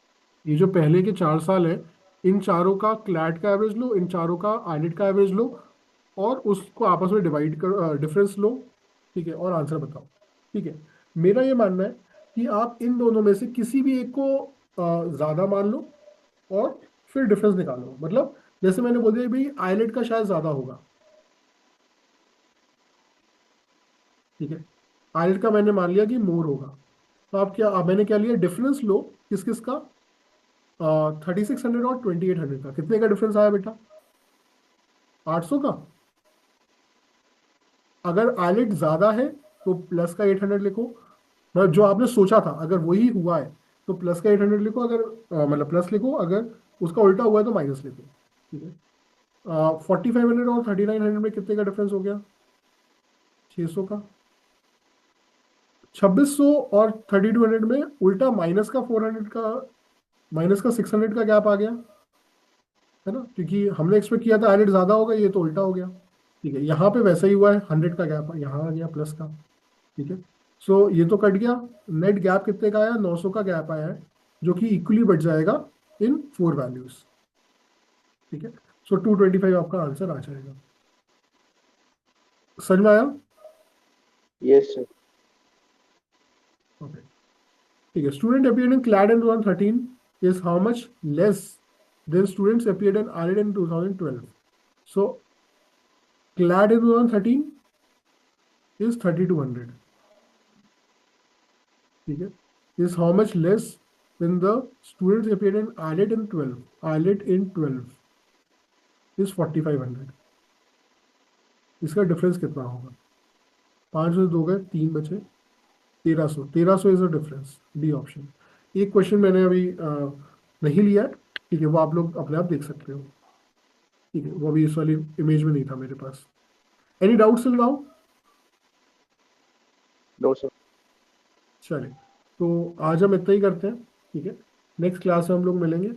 ये जो पहले के 4 साल है, इन चारों का क्लैट का एवरेज लो, इन चारों का आइलेट का एवरेज लो, और उसको आपस में डिवाइड कर डिफरेंस लो, ठीक है, और आंसर बताओ, ठीक है। मेरा ये मानना है कि आप इन दोनों में से किसी भी एक को ज़्यादा मान लो और फिर डिफरेंस निकालो। मतलब जैसे मैंने बोल दिया भाई आइलेट का शायद ज़्यादा होगा, ठीक है, आइलेट का मैंने मान लिया कि मोर होगा, तो आप क्या, मैंने क्या लिया? डिफरेंस लो, किस किस का? 3600 और 2800 का। कितने का डिफरेंस आया बेटा? 800 का। अगर आइलेट ज़्यादा है तो प्लस का 800 लिखो, मतलब जो आपने सोचा था अगर वही हुआ है तो प्लस का 800 लिखो, अगर मतलब प्लस लिखो, अगर उसका उल्टा हुआ है तो माइनस लिखो, ठीक है। 4500 और 3900 में कितने का डिफरेंस हो गया? 600 का। 2600 और 3200 में उल्टा माइनस का 400 का, माइनस का 600 का गैप आ गया, है ना, क्योंकि हमने एक्सपेक्ट किया था आइलेट ज़्यादा होगा, ये तो उल्टा हो गया, ठीक है। यहाँ पे वैसा ही हुआ है, 100 का गैप यहाँ आ गया प्लस का, ठीक है। सो ये तो कट गया, नेट गैप कितने का आया? 900 का गैप आया है, जो कि इक्वली बढ़ जाएगा इन 4 वैल्यूज, ठीक है। सो 225 आपका आंसर आ जाएगा। समझ में आया? Yes sir. ओके, ठीक है। Student appeared in CLAT in 2013 is how much less than students appeared in IELTS in 2012? So CLAT in 2013 is 3200, ठीक है, is how much less than the students appeared in IELTS in 12? IELTS in 12 is 4500। इसका डिफरेंस कितना होगा? 5 से 2 गए, 3 बचे, 1300। 1300 is the difference, D option. एक क्वेश्चन मैंने अभी नहीं लिया है, ठीक है, वो आप लोग अपने आप देख सकते हो, ठीक है, वो अभी इस वाली इमेज में नहीं था मेरे पास। Any doubts till now? No sir. चलिए, तो आज हम इतना ही करते हैं, ठीक है। नेक्स्ट क्लास में हम लोग मिलेंगे।